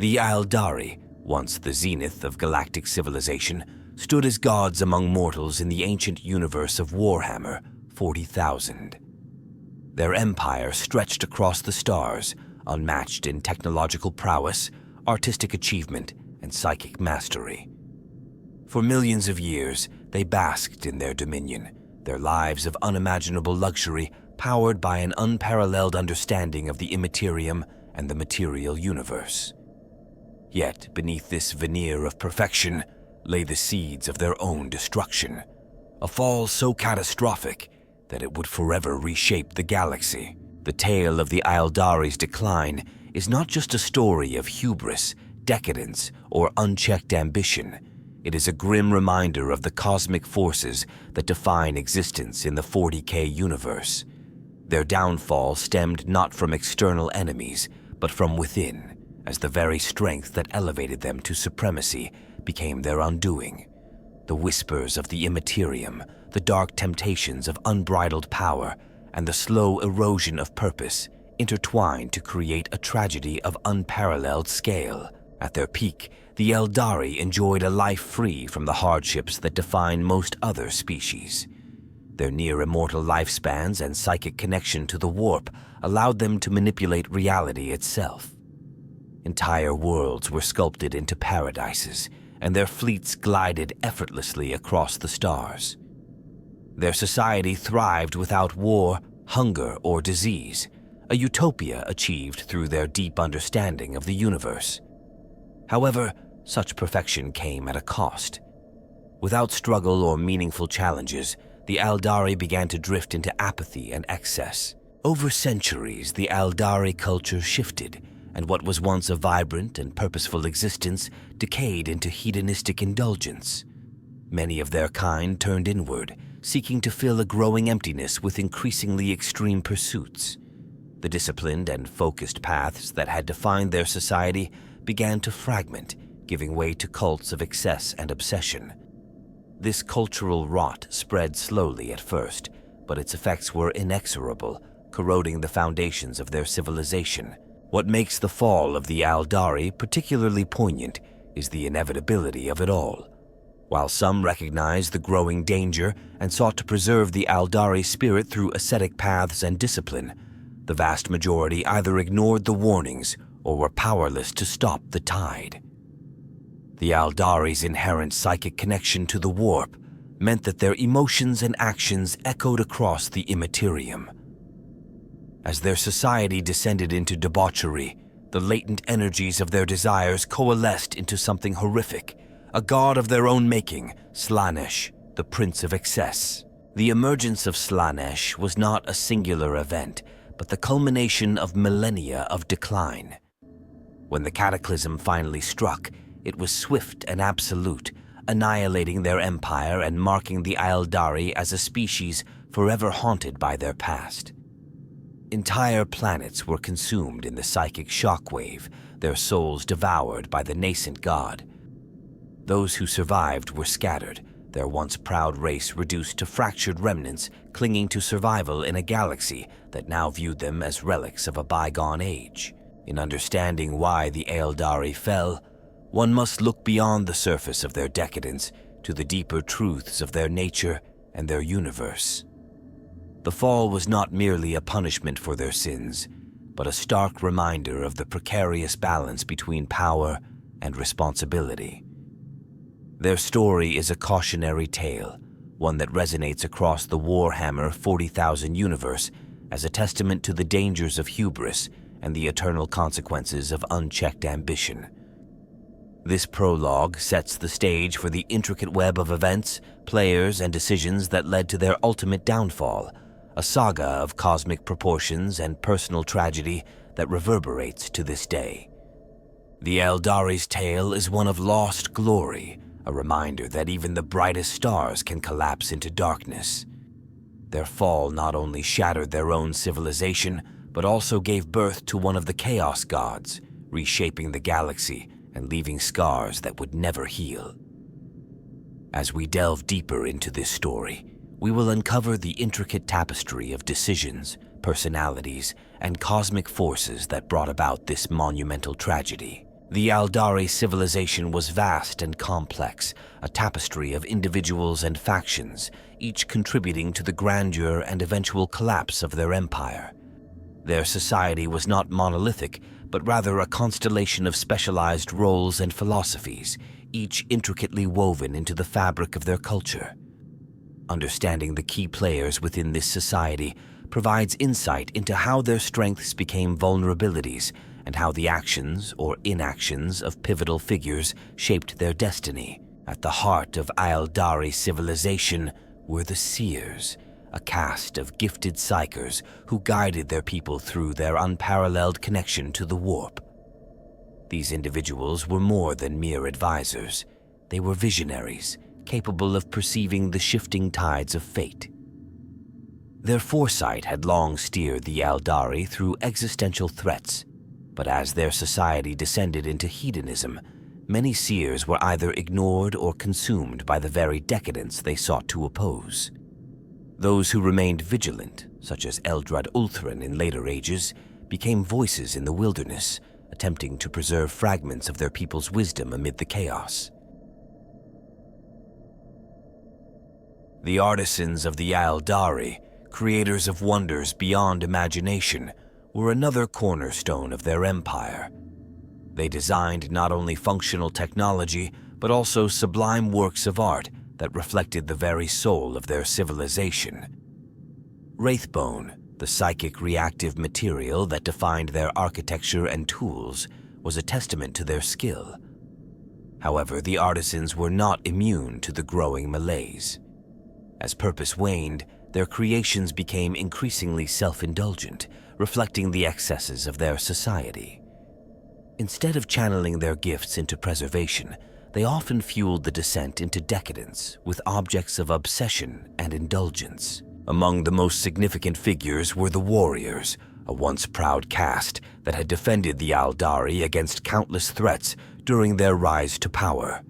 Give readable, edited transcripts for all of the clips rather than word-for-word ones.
The Aeldari, once the zenith of galactic civilization, stood as gods among mortals in the ancient universe of Warhammer 40,000. Their empire stretched across the stars, unmatched in technological prowess, artistic achievement, and psychic mastery. For millions of years, they basked in their dominion, their lives of unimaginable luxury powered by an unparalleled understanding of the immaterium and the material universe. Yet, beneath this veneer of perfection lay the seeds of their own destruction, a fall so catastrophic that it would forever reshape the galaxy. The tale of the Aeldari's decline is not just a story of hubris, decadence, or unchecked ambition. It is a grim reminder of the cosmic forces that define existence in the 40K universe. Their downfall stemmed not from external enemies, but from within, as the very strength that elevated them to supremacy became their undoing. The whispers of the immaterium, the dark temptations of unbridled power, and the slow erosion of purpose intertwined to create a tragedy of unparalleled scale. At their peak, the Aeldari enjoyed a life free from the hardships that define most other species. Their near-immortal lifespans and psychic connection to the warp allowed them to manipulate reality itself. Entire worlds were sculpted into paradises, and their fleets glided effortlessly across the stars. Their society thrived without war, hunger, or disease, a utopia achieved through their deep understanding of the universe. However, such perfection came at a cost. Without struggle or meaningful challenges, the Aeldari began to drift into apathy and excess. Over centuries, the Aeldari culture shifted, and what was once a vibrant and purposeful existence decayed into hedonistic indulgence. Many of their kind turned inward, seeking to fill a growing emptiness with increasingly extreme pursuits. The disciplined and focused paths that had defined their society began to fragment, giving way to cults of excess and obsession. This cultural rot spread slowly at first, but its effects were inexorable, corroding the foundations of their civilization. What makes the fall of the Aeldari particularly poignant is the inevitability of it all. While some recognized the growing danger and sought to preserve the Aeldari spirit through ascetic paths and discipline, the vast majority either ignored the warnings or were powerless to stop the tide. The Aeldari's inherent psychic connection to the warp meant that their emotions and actions echoed across the immaterium. As their society descended into debauchery, the latent energies of their desires coalesced into something horrific, a god of their own making, Slaanesh, the Prince of Excess. The emergence of Slaanesh was not a singular event, but the culmination of millennia of decline. When the cataclysm finally struck, it was swift and absolute, annihilating their empire and marking the Aeldari as a species forever haunted by their past. Entire planets were consumed in the psychic shockwave, their souls devoured by the nascent god. Those who survived were scattered, their once proud race reduced to fractured remnants clinging to survival in a galaxy that now viewed them as relics of a bygone age. In understanding why the Aeldari fell, one must look beyond the surface of their decadence to the deeper truths of their nature and their universe. The fall was not merely a punishment for their sins, but a stark reminder of the precarious balance between power and responsibility. Their story is a cautionary tale, one that resonates across the Warhammer 40,000 universe as a testament to the dangers of hubris and the eternal consequences of unchecked ambition. This prologue sets the stage for the intricate web of events, players, and decisions that led to their ultimate downfall, a saga of cosmic proportions and personal tragedy that reverberates to this day. The Aeldari's tale is one of lost glory, a reminder that even the brightest stars can collapse into darkness. Their fall not only shattered their own civilization, but also gave birth to one of the Chaos Gods, reshaping the galaxy and leaving scars that would never heal. As we delve deeper into this story, we will uncover the intricate tapestry of decisions, personalities, and cosmic forces that brought about this monumental tragedy. The Aeldari civilization was vast and complex, a tapestry of individuals and factions, each contributing to the grandeur and eventual collapse of their empire. Their society was not monolithic, but rather a constellation of specialized roles and philosophies, each intricately woven into the fabric of their culture. Understanding the key players within this society provides insight into how their strengths became vulnerabilities and how the actions or inactions of pivotal figures shaped their destiny. At the heart of Aeldari civilization were the Seers, a caste of gifted psychers who guided their people through their unparalleled connection to the warp. These individuals were more than mere advisors. They were visionaries, capable of perceiving the shifting tides of fate. Their foresight had long steered the Aeldari through existential threats, but as their society descended into hedonism, many Seers were either ignored or consumed by the very decadence they sought to oppose. Those who remained vigilant, such as Eldrad Ulthrin in later ages, became voices in the wilderness, attempting to preserve fragments of their people's wisdom amid the chaos. The artisans of the Aeldari, creators of wonders beyond imagination, were another cornerstone of their empire. They designed not only functional technology, but also sublime works of art that reflected the very soul of their civilization. Wraithbone, the psychic reactive material that defined their architecture and tools, was a testament to their skill. However, the artisans were not immune to the growing malaise. As purpose waned, their creations became increasingly self-indulgent, reflecting the excesses of their society. Instead of channeling their gifts into preservation, they often fueled the descent into decadence with objects of obsession and indulgence. Among the most significant figures were the Warriors, a once proud caste that had defended the Aeldari against countless threats during their rise to power.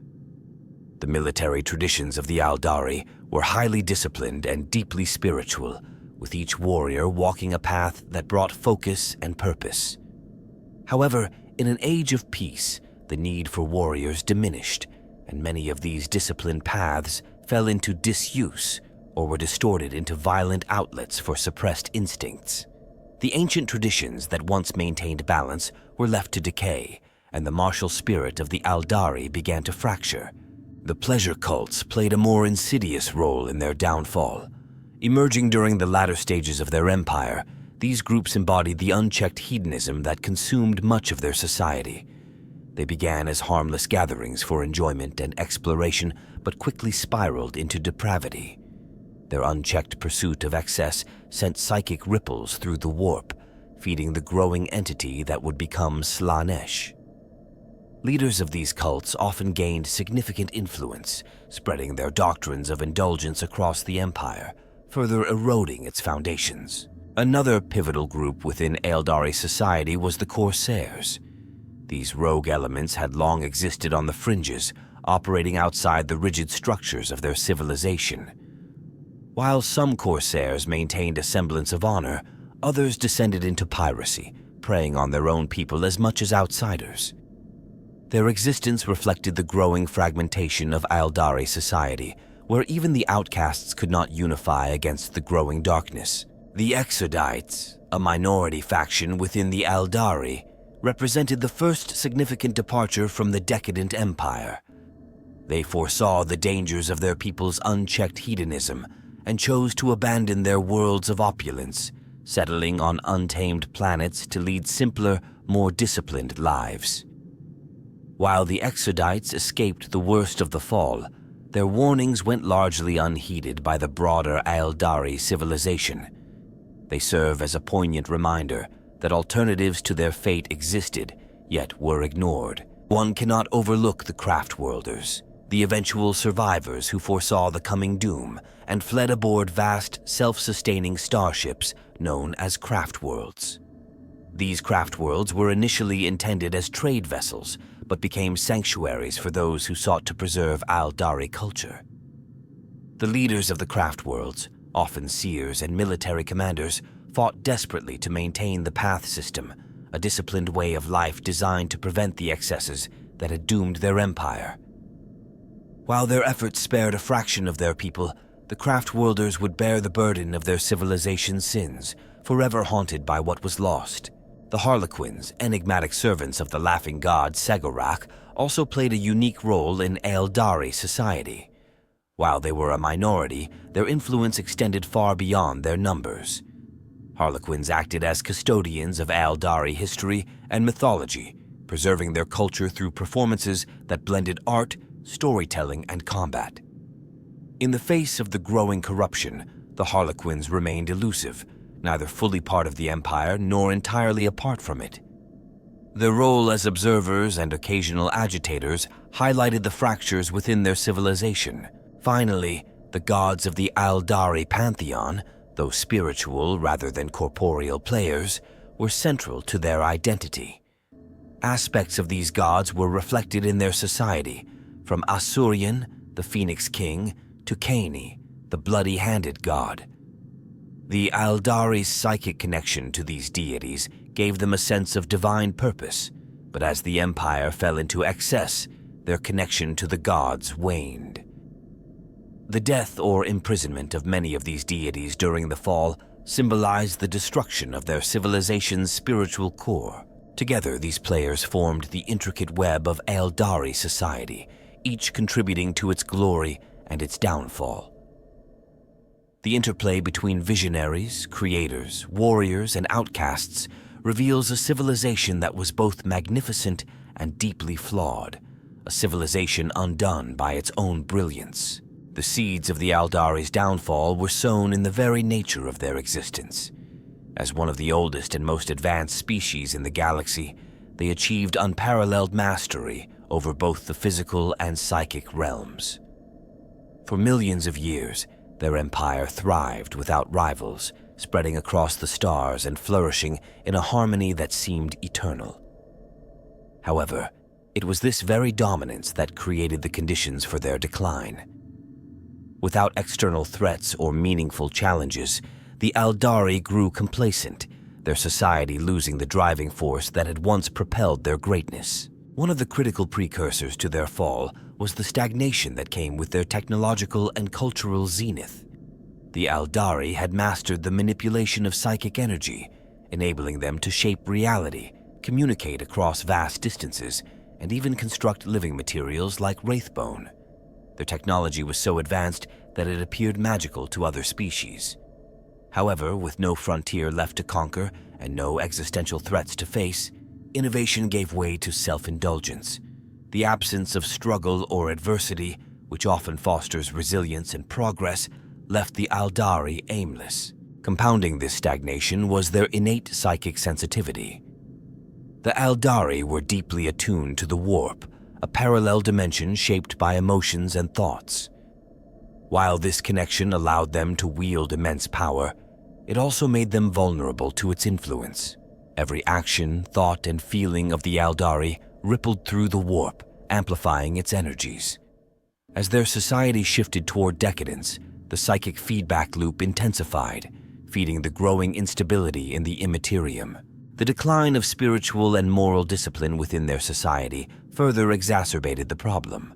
The military traditions of the Aeldari were highly disciplined and deeply spiritual, with each warrior walking a path that brought focus and purpose. However, in an age of peace, the need for warriors diminished, and many of these disciplined paths fell into disuse or were distorted into violent outlets for suppressed instincts. The ancient traditions that once maintained balance were left to decay, and the martial spirit of the Aeldari began to fracture. The pleasure cults played a more insidious role in their downfall. Emerging during the latter stages of their empire, these groups embodied the unchecked hedonism that consumed much of their society. They began as harmless gatherings for enjoyment and exploration, but quickly spiraled into depravity. Their unchecked pursuit of excess sent psychic ripples through the warp, feeding the growing entity that would become Slaanesh. Leaders of these cults often gained significant influence, spreading their doctrines of indulgence across the empire, further eroding its foundations. Another pivotal group within Aeldari society was the Corsairs. These rogue elements had long existed on the fringes, operating outside the rigid structures of their civilization. While some Corsairs maintained a semblance of honor, others descended into piracy, preying on their own people as much as outsiders. Their existence reflected the growing fragmentation of Aeldari society, where even the outcasts could not unify against the growing darkness. The Exodites, a minority faction within the Aeldari, represented the first significant departure from the decadent empire. They foresaw the dangers of their people's unchecked hedonism and chose to abandon their worlds of opulence, settling on untamed planets to lead simpler, more disciplined lives. While the Exodites escaped the worst of the fall, their warnings went largely unheeded by the broader Aeldari civilization. They serve as a poignant reminder that alternatives to their fate existed, yet were ignored. One cannot overlook the Craftworlders, the eventual survivors who foresaw the coming doom and fled aboard vast, self-sustaining starships known as Craftworlds. These Craftworlds were initially intended as trade vessels, but became sanctuaries for those who sought to preserve Aeldari culture. The leaders of the Craftworlds, often seers and military commanders, fought desperately to maintain the path system, a disciplined way of life designed to prevent the excesses that had doomed their empire. While their efforts spared a fraction of their people, the Craftworlders would bear the burden of their civilization's sins, forever haunted by what was lost. The Harlequins, enigmatic servants of the laughing god Segorak, also played a unique role in Aeldari society. While they were a minority, their influence extended far beyond their numbers. Harlequins acted as custodians of Aeldari history and mythology, preserving their culture through performances that blended art, storytelling, and combat. In the face of the growing corruption, the Harlequins remained elusive, neither fully part of the Empire nor entirely apart from it. Their role as observers and occasional agitators highlighted the fractures within their civilization. Finally, the gods of the Aeldari pantheon, though spiritual rather than corporeal players, were central to their identity. Aspects of these gods were reflected in their society, from Asurian, the Phoenix King, to Kani, the bloody-handed god. The Aeldari's psychic connection to these deities gave them a sense of divine purpose, but as the Empire fell into excess, their connection to the gods waned. The death or imprisonment of many of these deities during the fall symbolized the destruction of their civilization's spiritual core. Together, these players formed the intricate web of Aeldari society, each contributing to its glory and its downfall. The interplay between visionaries, creators, warriors, and outcasts reveals a civilization that was both magnificent and deeply flawed, a civilization undone by its own brilliance. The seeds of the Aeldari's downfall were sown in the very nature of their existence. As one of the oldest and most advanced species in the galaxy, they achieved unparalleled mastery over both the physical and psychic realms. For millions of years, their empire thrived without rivals, spreading across the stars and flourishing in a harmony that seemed eternal. However, it was this very dominance that created the conditions for their decline. Without external threats or meaningful challenges, the Aeldari grew complacent, their society losing the driving force that had once propelled their greatness. One of the critical precursors to their fall was the stagnation that came with their technological and cultural zenith. The Aeldari had mastered the manipulation of psychic energy, enabling them to shape reality, communicate across vast distances, and even construct living materials like wraithbone. Their technology was so advanced that it appeared magical to other species. However, with no frontier left to conquer and no existential threats to face, innovation gave way to self-indulgence. The absence of struggle or adversity, which often fosters resilience and progress, left the Aeldari aimless. Compounding this stagnation was their innate psychic sensitivity. The Aeldari were deeply attuned to the warp, a parallel dimension shaped by emotions and thoughts. While this connection allowed them to wield immense power, it also made them vulnerable to its influence. Every action, thought, and feeling of the Aeldari rippled through the warp, amplifying its energies. As their society shifted toward decadence, the psychic feedback loop intensified, feeding the growing instability in the immaterium. The decline of spiritual and moral discipline within their society further exacerbated the problem.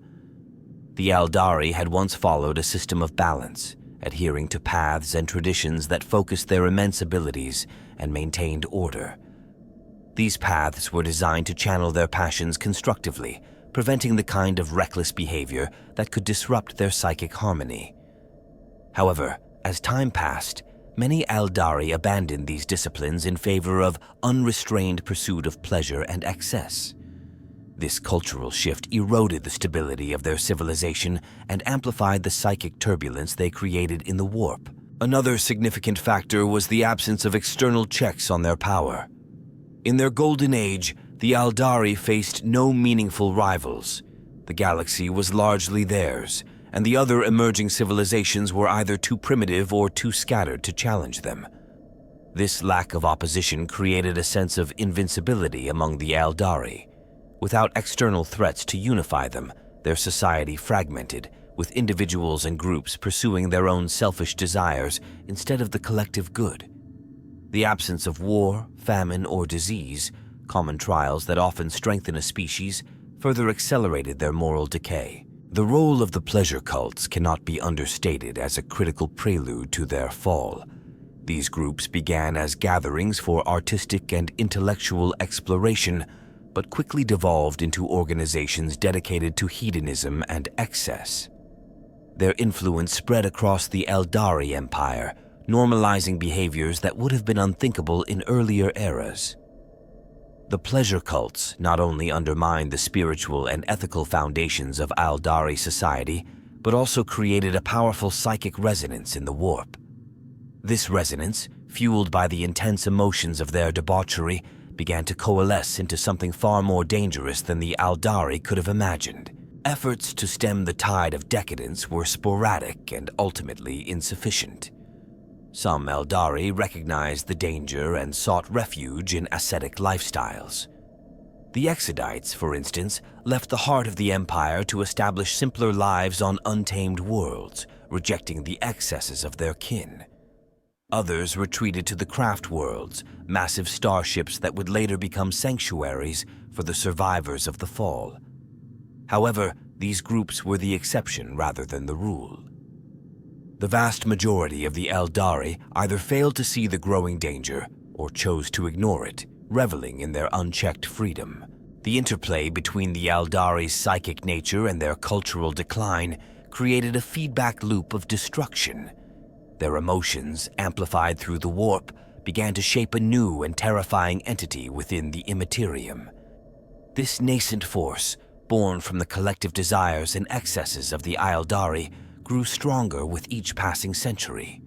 The Aeldari had once followed a system of balance, adhering to paths and traditions that focused their immense abilities and maintained order. These paths were designed to channel their passions constructively, preventing the kind of reckless behavior that could disrupt their psychic harmony. However, as time passed, many Aeldari abandoned these disciplines in favor of unrestrained pursuit of pleasure and excess. This cultural shift eroded the stability of their civilization and amplified the psychic turbulence they created in the warp. Another significant factor was the absence of external checks on their power. In their golden age, the Aeldari faced no meaningful rivals. The galaxy was largely theirs, and the other emerging civilizations were either too primitive or too scattered to challenge them. This lack of opposition created a sense of invincibility among the Aeldari. Without external threats to unify them, their society fragmented, with individuals and groups pursuing their own selfish desires instead of the collective good. The absence of war, famine, or disease common trials that often strengthen a species, further accelerated their moral decay. The role of the pleasure cults cannot be understated as a critical prelude to their fall. These groups began as gatherings for artistic and intellectual exploration, but quickly devolved into organizations dedicated to hedonism and excess. Their influence spread across the Aeldari Empire, normalizing behaviors that would have been unthinkable in earlier eras. The pleasure cults not only undermined the spiritual and ethical foundations of Aeldari society, but also created a powerful psychic resonance in the warp. This resonance, fueled by the intense emotions of their debauchery, began to coalesce into something far more dangerous than the Aeldari could have imagined. Efforts to stem the tide of decadence were sporadic and ultimately insufficient. Some Aeldari recognized the danger and sought refuge in ascetic lifestyles. The Exodites, for instance, left the heart of the Empire to establish simpler lives on untamed worlds, rejecting the excesses of their kin. Others retreated to the craft worlds, massive starships that would later become sanctuaries for the survivors of the fall. However, these groups were the exception rather than the rule. The vast majority of the Aeldari either failed to see the growing danger or chose to ignore it, reveling in their unchecked freedom. The interplay between the Aeldari's psychic nature and their cultural decline created a feedback loop of destruction. Their emotions, amplified through the warp, began to shape a new and terrifying entity within the Immaterium. This nascent force, born from the collective desires and excesses of the Aeldari, grew stronger with each passing century.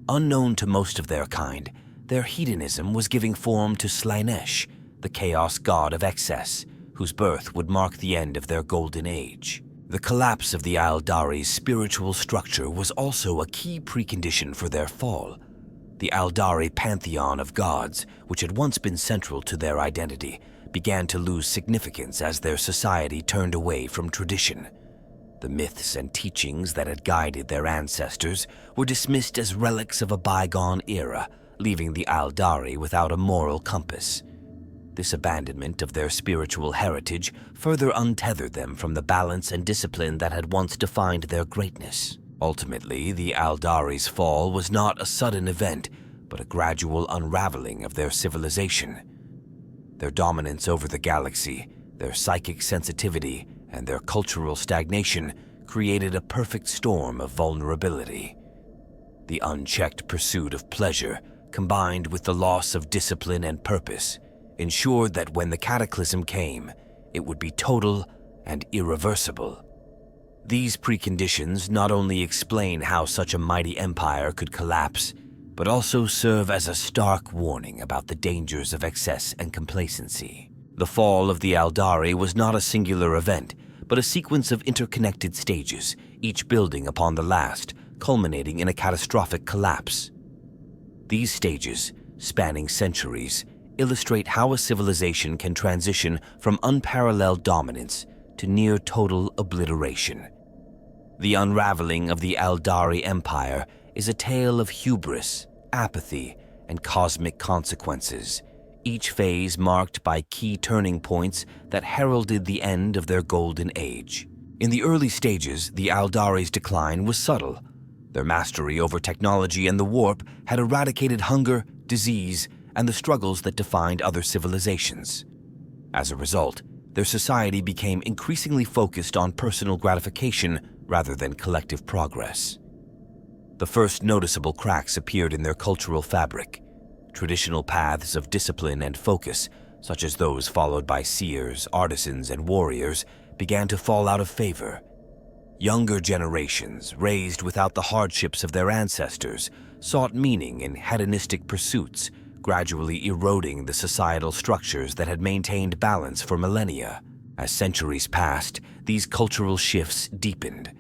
Unknown to most of their kind, their hedonism was giving form to Slaanesh, the chaos god of excess, whose birth would mark the end of their golden age. The collapse of the Aeldari's spiritual structure was also a key precondition for their fall. The Aeldari pantheon of gods, which had once been central to their identity, began to lose significance as their society turned away from tradition. The myths and teachings that had guided their ancestors were dismissed as relics of a bygone era, leaving the Aeldari without a moral compass. This abandonment of their spiritual heritage further untethered them from the balance and discipline that had once defined their greatness. Ultimately, the Aeldari's fall was not a sudden event, but a gradual unraveling of their civilization. Their dominance over the galaxy, their psychic sensitivity, and their cultural stagnation created a perfect storm of vulnerability. The unchecked pursuit of pleasure, combined with the loss of discipline and purpose, ensured that when the cataclysm came, it would be total and irreversible. These preconditions not only explain how such a mighty empire could collapse, but also serve as a stark warning about the dangers of excess and complacency. The fall of the Aeldari was not a singular event, but a sequence of interconnected stages, each building upon the last, culminating in a catastrophic collapse. These stages, spanning centuries, illustrate how a civilization can transition from unparalleled dominance to near total obliteration. The unraveling of the Aeldari Empire is a tale of hubris, apathy, and cosmic consequences, each phase marked by key turning points that heralded the end of their golden age. In the early stages, the Aeldari's decline was subtle. Their mastery over technology and the warp had eradicated hunger, disease, and the struggles that defined other civilizations. As a result, their society became increasingly focused on personal gratification rather than collective progress. The first noticeable cracks appeared in their cultural fabric. Traditional paths of discipline and focus, such as those followed by seers, artisans, and warriors, began to fall out of favor. Younger generations, raised without the hardships of their ancestors, sought meaning in hedonistic pursuits, gradually eroding the societal structures that had maintained balance for millennia. As centuries passed, these cultural shifts deepened.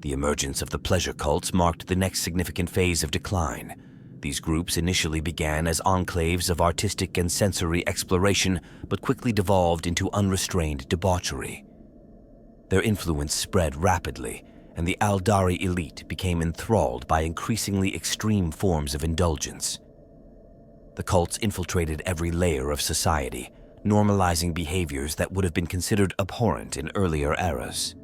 The emergence of the pleasure cults marked the next significant phase of decline. These groups initially began as enclaves of artistic and sensory exploration, but quickly devolved into unrestrained debauchery. Their influence spread rapidly, and the Aeldari elite became enthralled by increasingly extreme forms of indulgence. The cults infiltrated every layer of society, normalizing behaviors that would have been considered abhorrent in earlier eras.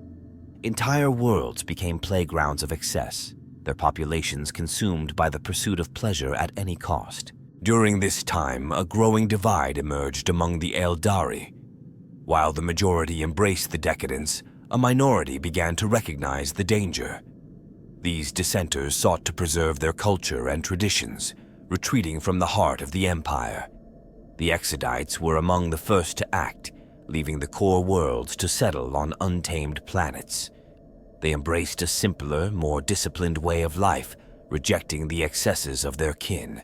Entire worlds became playgrounds of excess, their populations consumed by the pursuit of pleasure at any cost. During this time, a growing divide emerged among the Aeldari. While the majority embraced the decadence, a minority began to recognize the danger. These dissenters sought to preserve their culture and traditions, retreating from the heart of the Empire. The Exodites were among the first to act, leaving the core worlds to settle on untamed planets. They embraced a simpler, more disciplined way of life, rejecting the excesses of their kin.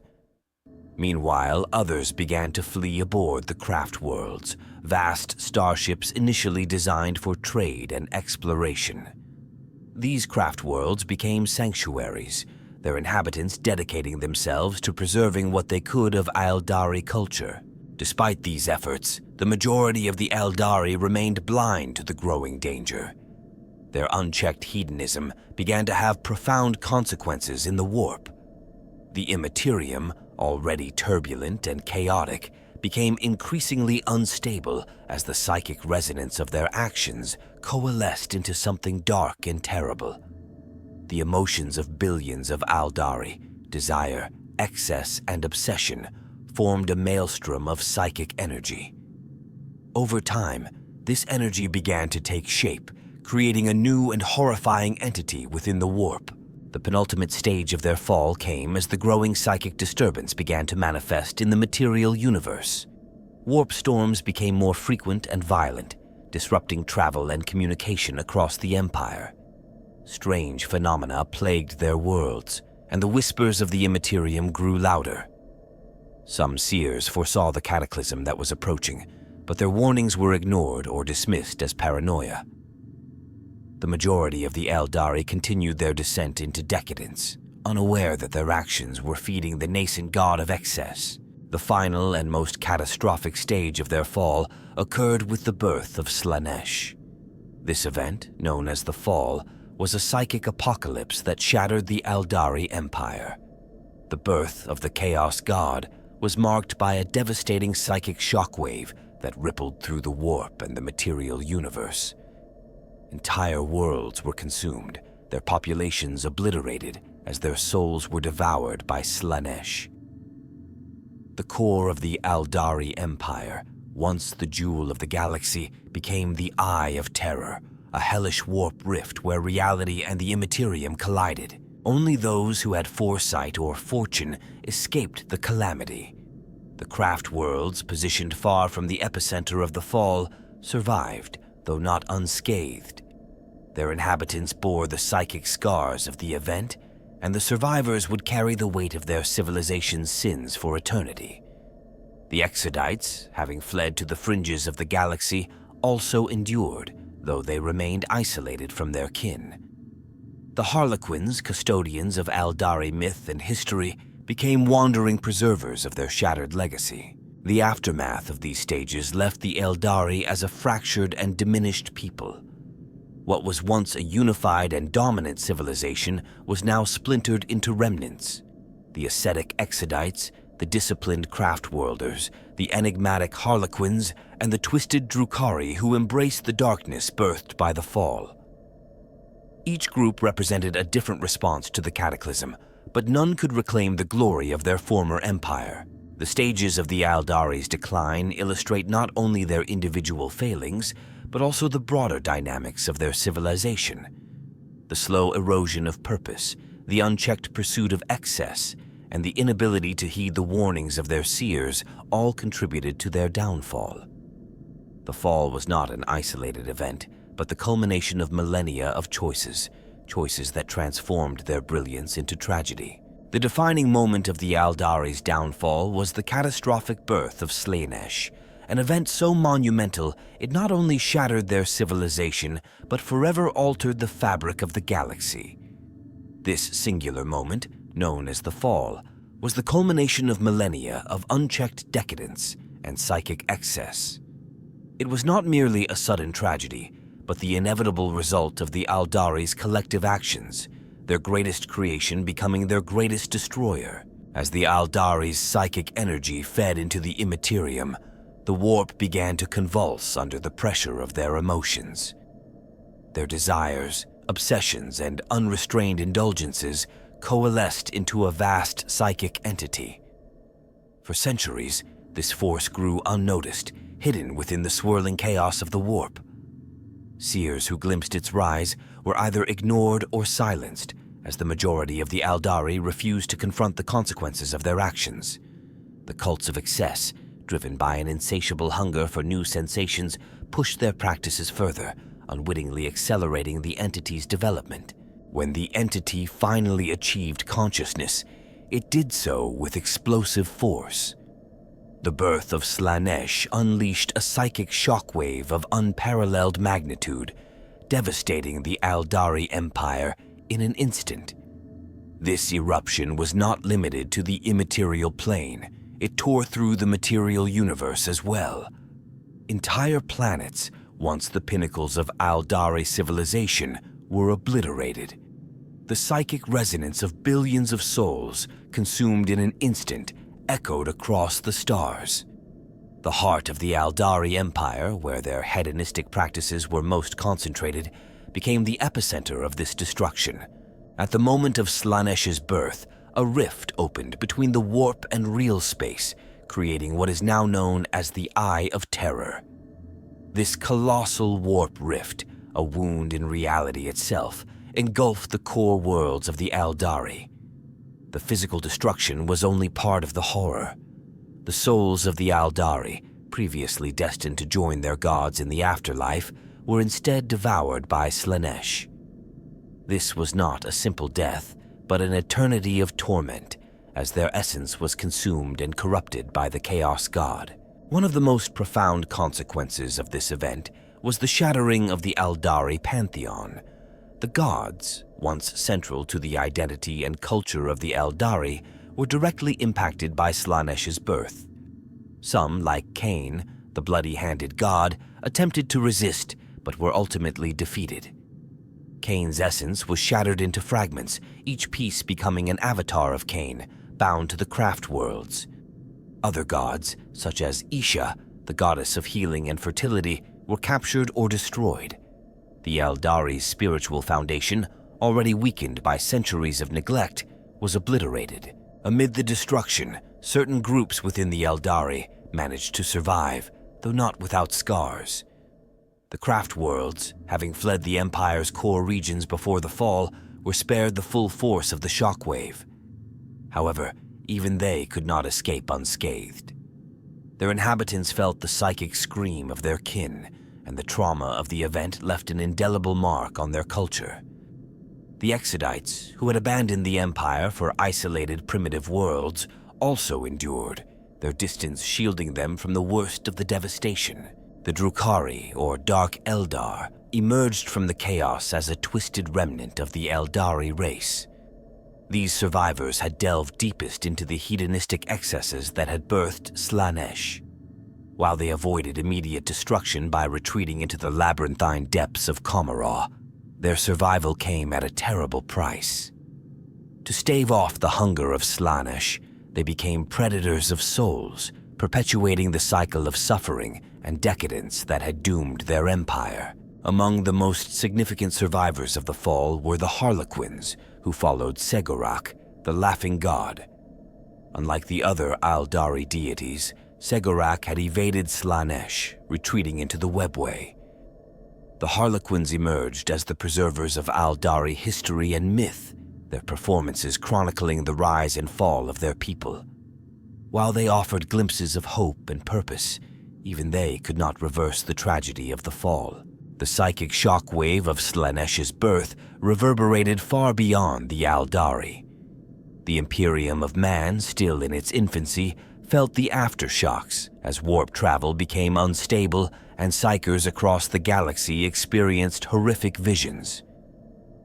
Meanwhile, others began to flee aboard the craft worlds, vast starships initially designed for trade and exploration. These craft worlds became sanctuaries, their inhabitants dedicating themselves to preserving what they could of Aeldari culture. Despite these efforts, the majority of the Aeldari remained blind to the growing danger. Their unchecked hedonism began to have profound consequences in the warp. The immaterium, already turbulent and chaotic, became increasingly unstable as the psychic resonance of their actions coalesced into something dark and terrible. The emotions of billions of Aeldari, desire, excess, and obsession, formed a maelstrom of psychic energy. Over time, this energy began to take shape, creating a new and horrifying entity within the warp. The penultimate stage of their fall came as the growing psychic disturbance began to manifest in the material universe. Warp storms became more frequent and violent, disrupting travel and communication across the Empire. Strange phenomena plagued their worlds, and the whispers of the immaterium grew louder. Some seers foresaw the cataclysm that was approaching, but their warnings were ignored or dismissed as paranoia. The majority of the Aeldari continued their descent into decadence, unaware that their actions were feeding the nascent god of excess. The final and most catastrophic stage of their fall occurred with the birth of Slaanesh. This event, known as the Fall, was a psychic apocalypse that shattered the Aeldari Empire. The birth of the Chaos God was marked by a devastating psychic shockwave that rippled through the warp and the material universe. Entire worlds were consumed, their populations obliterated as their souls were devoured by Slaanesh. The core of the Aeldari Empire, once the jewel of the galaxy, became the Eye of Terror, a hellish warp rift where reality and the immaterium collided. Only those who had foresight or fortune escaped the calamity. The craft worlds, positioned far from the epicenter of the fall, survived, though not unscathed. Their inhabitants bore the psychic scars of the event, and the survivors would carry the weight of their civilization's sins for eternity. The Exodites, having fled to the fringes of the galaxy, also endured, though they remained isolated from their kin. The Harlequins, custodians of Aeldari myth and history, became wandering preservers of their shattered legacy. The aftermath of these stages left the Aeldari as a fractured and diminished people. What was once a unified and dominant civilization was now splintered into remnants. The ascetic Exodites, the disciplined craft-worlders, the enigmatic Harlequins, and the twisted Drukhari who embraced the darkness birthed by the fall. Each group represented a different response to the cataclysm, but none could reclaim the glory of their former empire. The stages of the Aeldari's decline illustrate not only their individual failings, but also the broader dynamics of their civilization. The slow erosion of purpose, the unchecked pursuit of excess, and the inability to heed the warnings of their seers all contributed to their downfall. The fall was not an isolated event, but the culmination of millennia of choices that transformed their brilliance into tragedy. The defining moment of the Aeldari's downfall was the catastrophic birth of Slaanesh, an event so monumental it not only shattered their civilization, but forever altered the fabric of the galaxy. This singular moment, known as the Fall, was the culmination of millennia of unchecked decadence and psychic excess. It was not merely a sudden tragedy, but the inevitable result of the Aeldari's collective actions, their greatest creation becoming their greatest destroyer. As the Aeldari's psychic energy fed into the immaterium, the warp began to convulse under the pressure of their emotions. Their desires, obsessions, and unrestrained indulgences coalesced into a vast psychic entity. For centuries, this force grew unnoticed, hidden within the swirling chaos of the warp. Seers who glimpsed its rise were either ignored or silenced, as the majority of the Aeldari refused to confront the consequences of their actions. The cults of excess, driven by an insatiable hunger for new sensations, pushed their practices further, unwittingly accelerating the entity's development. When the entity finally achieved consciousness, it did so with explosive force. The birth of Slaanesh unleashed a psychic shockwave of unparalleled magnitude, devastating the Aeldari Empire in an instant. This eruption was not limited to the immaterial plane. It tore through the material universe as well. Entire planets, once the pinnacles of Aeldari civilization, were obliterated. The psychic resonance of billions of souls, consumed in an instant, echoed across the stars. The heart of the Aeldari Empire, where their hedonistic practices were most concentrated, became the epicenter of this destruction. At the moment of Slaanesh's birth, a rift opened between the warp and real space, creating what is now known as the Eye of Terror. This colossal warp rift, a wound in reality itself, engulfed the core worlds of the Aeldari. The physical destruction was only part of the horror. The souls of the Aeldari, previously destined to join their gods in the afterlife, were instead devoured by Slaanesh. This was not a simple death, but an eternity of torment, as their essence was consumed and corrupted by the Chaos God. One of the most profound consequences of this event was the shattering of the Aeldari pantheon. The gods, once central to the identity and culture of the Aeldari, were directly impacted by Slaanesh's birth. Some, like Cain, the bloody-handed god, attempted to resist, but were ultimately defeated. Cain's essence was shattered into fragments, each piece becoming an avatar of Cain, bound to the craft worlds. Other gods, such as Isha, the goddess of healing and fertility, were captured or destroyed. The Aeldari's spiritual foundation, already weakened by centuries of neglect, was obliterated. Amid the destruction, certain groups within the Aeldari managed to survive, though not without scars. The craft worlds, having fled the Empire's core regions before the fall, were spared the full force of the shockwave. However, even they could not escape unscathed. Their inhabitants felt the psychic scream of their kin, and the trauma of the event left an indelible mark on their culture. The Exodites, who had abandoned the Empire for isolated primitive worlds, also endured, their distance shielding them from the worst of the devastation. The Drukhari, or Dark Eldar, emerged from the chaos as a twisted remnant of the Aeldari race. These survivors had delved deepest into the hedonistic excesses that had birthed Slaanesh. While they avoided immediate destruction by retreating into the labyrinthine depths of Komarah, their survival came at a terrible price. To stave off the hunger of Slaanesh, they became predators of souls, perpetuating the cycle of suffering and decadence that had doomed their empire. Among the most significant survivors of the fall were the Harlequins, who followed Segurak, the Laughing God. Unlike the other Aeldari deities, Segurak had evaded Slaanesh, retreating into the Webway. The Harlequins emerged as the preservers of Aeldari history and myth, their performances chronicling the rise and fall of their people. While they offered glimpses of hope and purpose, even they could not reverse the tragedy of the fall. The psychic shockwave of Slaanesh's birth reverberated far beyond the Aeldari. The Imperium of Man, still in its infancy, felt the aftershocks as warp travel became unstable and psychers across the galaxy experienced horrific visions.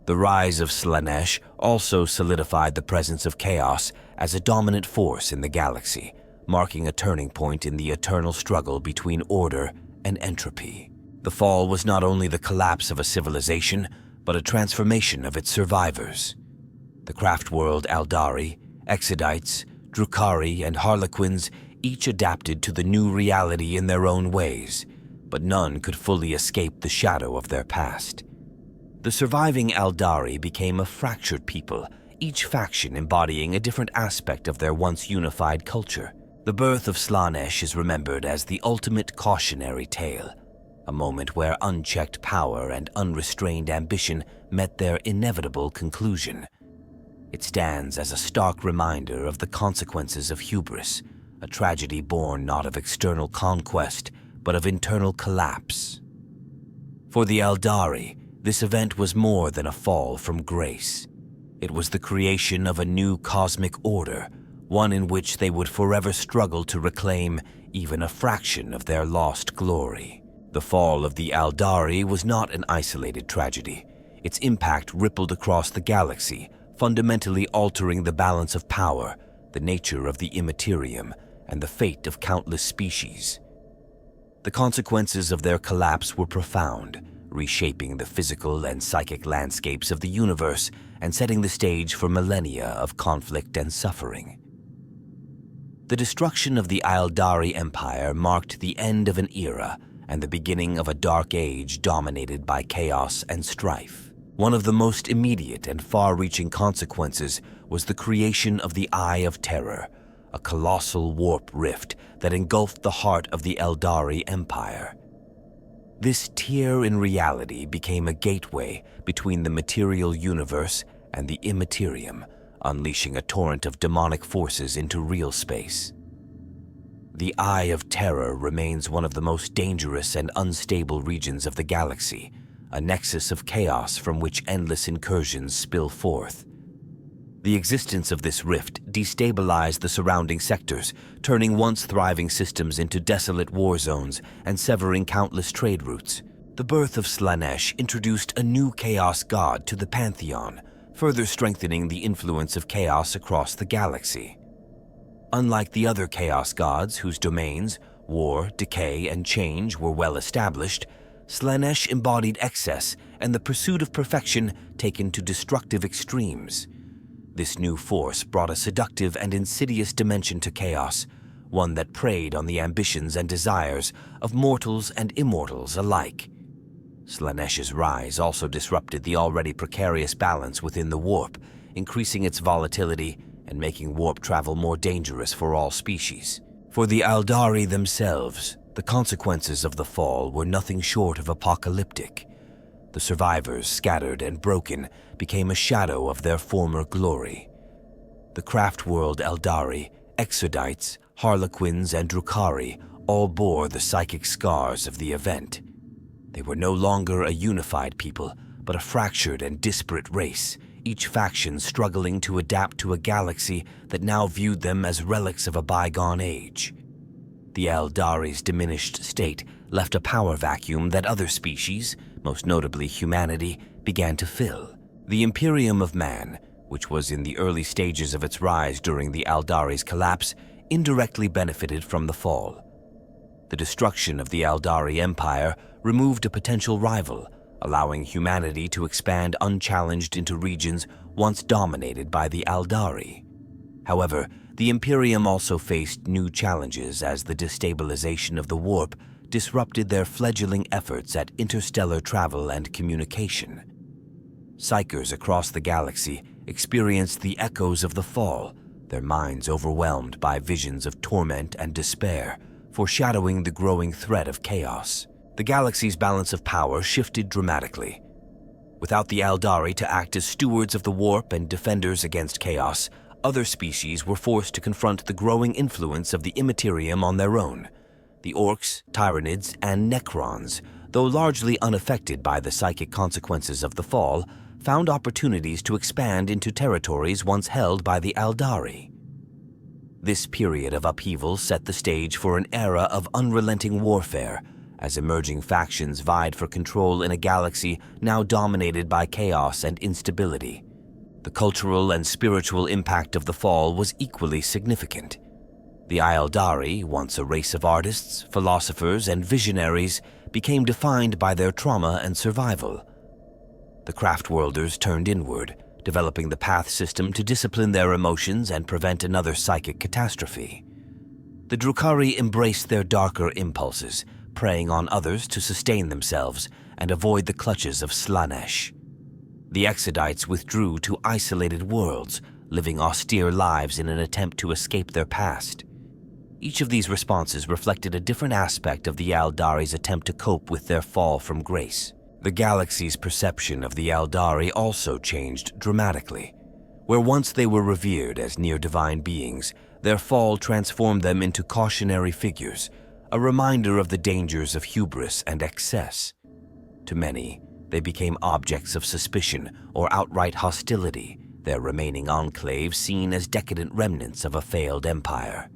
The rise of Slaanesh also solidified the presence of chaos as a dominant force in the galaxy, marking a turning point in the eternal struggle between order and entropy. The fall was not only the collapse of a civilization, but a transformation of its survivors. The craft world Aeldari, Exodites, Drukhari, and Harlequins Each adapted to the new reality in their own ways, but none could fully escape the shadow of their past. The surviving Aeldari became a fractured people, each faction embodying a different aspect of their once unified culture. The birth of Slaanesh is remembered as the ultimate cautionary tale, a moment where unchecked power and unrestrained ambition met their inevitable conclusion. It stands as a stark reminder of the consequences of hubris, a tragedy born not of external conquest, but of internal collapse. For the Aeldari, this event was more than a fall from grace. It was the creation of a new cosmic order, one in which they would forever struggle to reclaim even a fraction of their lost glory. The fall of the Aeldari was not an isolated tragedy. Its impact rippled across the galaxy, fundamentally altering the balance of power, the nature of the immaterium, and the fate of countless species. The consequences of their collapse were profound, reshaping the physical and psychic landscapes of the universe and setting the stage for millennia of conflict and suffering. The destruction of the Aeldari Empire marked the end of an era and the beginning of a dark age dominated by chaos and strife. One of the most immediate and far-reaching consequences was the creation of the Eye of Terror, a colossal warp rift that engulfed the heart of the Aeldari Empire. This tear in reality became a gateway between the material universe and the immaterium, unleashing a torrent of demonic forces into real space. The Eye of Terror remains one of the most dangerous and unstable regions of the galaxy, a nexus of chaos from which endless incursions spill forth. The existence of this rift destabilized the surrounding sectors, turning once thriving systems into desolate war zones and severing countless trade routes. The birth of Slaanesh introduced a new chaos god to the pantheon, further strengthening the influence of chaos across the galaxy. Unlike the other chaos gods whose domains, war, decay, and change were well established, Slaanesh embodied excess and the pursuit of perfection taken to destructive extremes. This new force brought a seductive and insidious dimension to chaos, one that preyed on the ambitions and desires of mortals and immortals alike. Slaanesh's rise also disrupted the already precarious balance within the warp, increasing its volatility and making warp travel more dangerous for all species. For the Aeldari themselves, the consequences of the fall were nothing short of apocalyptic. The survivors, scattered and broken, became a shadow of their former glory. The craft world Aeldari, Exodites, Harlequins, and Drukhari all bore the psychic scars of the event. They were no longer a unified people, but a fractured and disparate race, each faction struggling to adapt to a galaxy that now viewed them as relics of a bygone age. The Aeldari's diminished state left a power vacuum that other species, most notably humanity, began to fill. The Imperium of Man, which was in the early stages of its rise during the Aeldari's collapse, indirectly benefited from the fall. The destruction of the Aeldari Empire removed a potential rival, allowing humanity to expand unchallenged into regions once dominated by the Aeldari. However, the Imperium also faced new challenges as the destabilization of the warp disrupted their fledgling efforts at interstellar travel and communication. Psychers across the galaxy experienced the echoes of the fall, their minds overwhelmed by visions of torment and despair, foreshadowing the growing threat of chaos. The galaxy's balance of power shifted dramatically. Without the Aeldari to act as stewards of the warp and defenders against chaos, other species were forced to confront the growing influence of the Immaterium on their own. The Orcs, Tyranids, and Necrons, though largely unaffected by the psychic consequences of the fall, found opportunities to expand into territories once held by the Aeldari. This period of upheaval set the stage for an era of unrelenting warfare, as emerging factions vied for control in a galaxy now dominated by chaos and instability. The cultural and spiritual impact of the fall was equally significant. The Aeldari, once a race of artists, philosophers, and visionaries, became defined by their trauma and survival. The craftworlders turned inward, developing the path system to discipline their emotions and prevent another psychic catastrophe. The Drukhari embraced their darker impulses, preying on others to sustain themselves and avoid the clutches of Slaanesh. The Exodites withdrew to isolated worlds, living austere lives in an attempt to escape their past. Each of these responses reflected a different aspect of the Aeldari's attempt to cope with their fall from grace. The galaxy's perception of the Aeldari also changed dramatically. Where once they were revered as near-divine beings, their fall transformed them into cautionary figures, a reminder of the dangers of hubris and excess. To many, they became objects of suspicion or outright hostility, their remaining enclave seen as decadent remnants of a failed empire.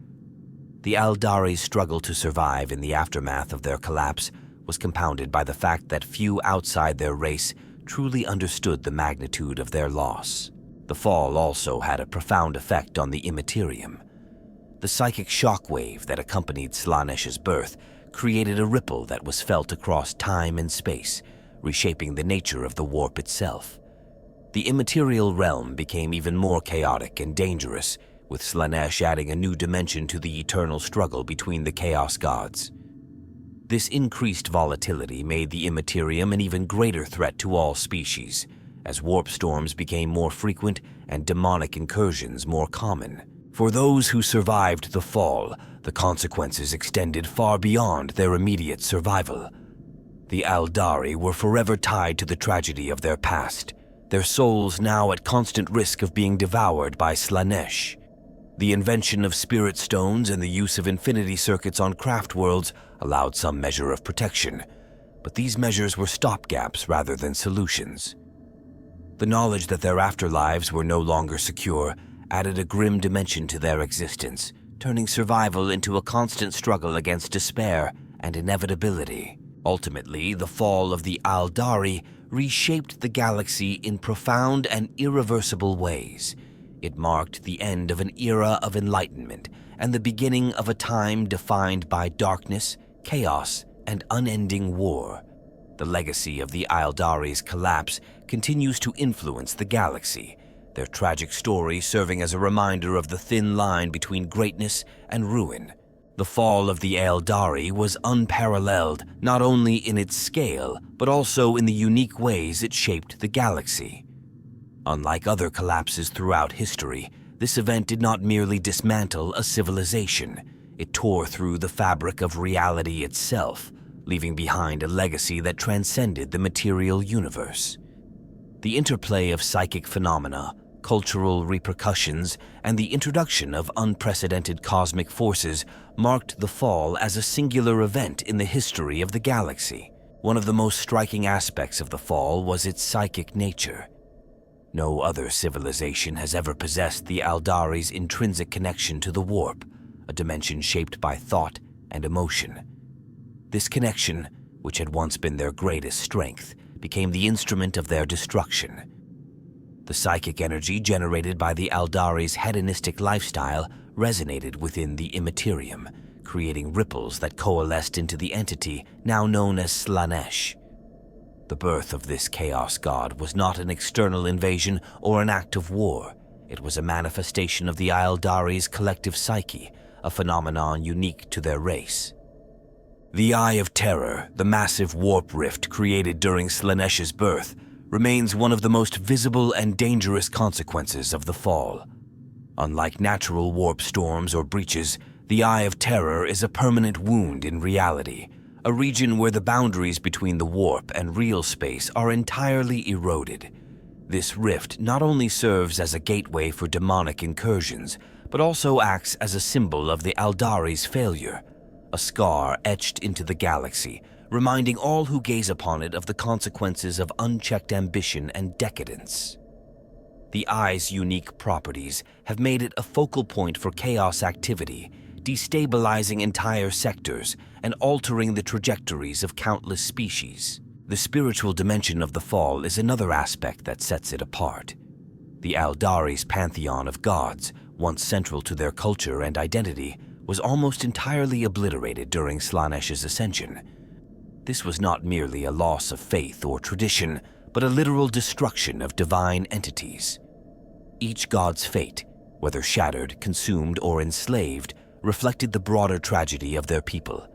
The Aeldari's struggle to survive in the aftermath of their collapse was compounded by the fact that few outside their race truly understood the magnitude of their loss. The fall also had a profound effect on the Immaterium. The psychic shockwave that accompanied Slaanesh's birth created a ripple that was felt across time and space, reshaping the nature of the warp itself. The immaterial realm became even more chaotic and dangerous, with Slaanesh adding a new dimension to the eternal struggle between the Chaos Gods. This increased volatility made the Immaterium an even greater threat to all species, as warp storms became more frequent and demonic incursions more common. For those who survived the fall, the consequences extended far beyond their immediate survival. The Aeldari were forever tied to the tragedy of their past, their souls now at constant risk of being devoured by Slaanesh. The invention of spirit stones and the use of infinity circuits on craft worlds allowed some measure of protection, but these measures were stopgaps rather than solutions. The knowledge that their afterlives were no longer secure added a grim dimension to their existence, turning survival into a constant struggle against despair and inevitability. Ultimately, the fall of the Aeldari reshaped the galaxy in profound and irreversible ways. It marked the end of an era of enlightenment and the beginning of a time defined by darkness, chaos, and unending war. The legacy of the Aeldari's collapse continues to influence the galaxy, their tragic story serving as a reminder of the thin line between greatness and ruin. The fall of the Aeldari was unparalleled not only in its scale, but also in the unique ways it shaped the galaxy. Unlike other collapses throughout history, this event did not merely dismantle a civilization. It tore through the fabric of reality itself, leaving behind a legacy that transcended the material universe. The interplay of psychic phenomena, cultural repercussions, and the introduction of unprecedented cosmic forces marked the fall as a singular event in the history of the galaxy. One of the most striking aspects of the fall was its psychic nature. No other civilization has ever possessed the Aeldari's intrinsic connection to the warp, a dimension shaped by thought and emotion. This connection, which had once been their greatest strength, became the instrument of their destruction. The psychic energy generated by the Aeldari's hedonistic lifestyle resonated within the Immaterium, creating ripples that coalesced into the entity now known as Slaanesh. The birth of this chaos god was not an external invasion or an act of war. It was a manifestation of the Aeldari's collective psyche, a phenomenon unique to their race. The Eye of Terror, the massive warp rift created during Slaanesh's birth, remains one of the most visible and dangerous consequences of the fall. Unlike natural warp storms or breaches, the Eye of Terror is a permanent wound in reality, a region where the boundaries between the warp and real space are entirely eroded. This rift not only serves as a gateway for demonic incursions, but also acts as a symbol of the Aeldari's failure, a scar etched into the galaxy, reminding all who gaze upon it of the consequences of unchecked ambition and decadence. The Eye's unique properties have made it a focal point for chaos activity, destabilizing entire sectors and altering the trajectories of countless species. The spiritual dimension of the fall is another aspect that sets it apart. The Aeldari's pantheon of gods, once central to their culture and identity, was almost entirely obliterated during Slaanesh's ascension. This was not merely a loss of faith or tradition, but a literal destruction of divine entities. Each god's fate, whether shattered, consumed, or enslaved, reflected the broader tragedy of their people.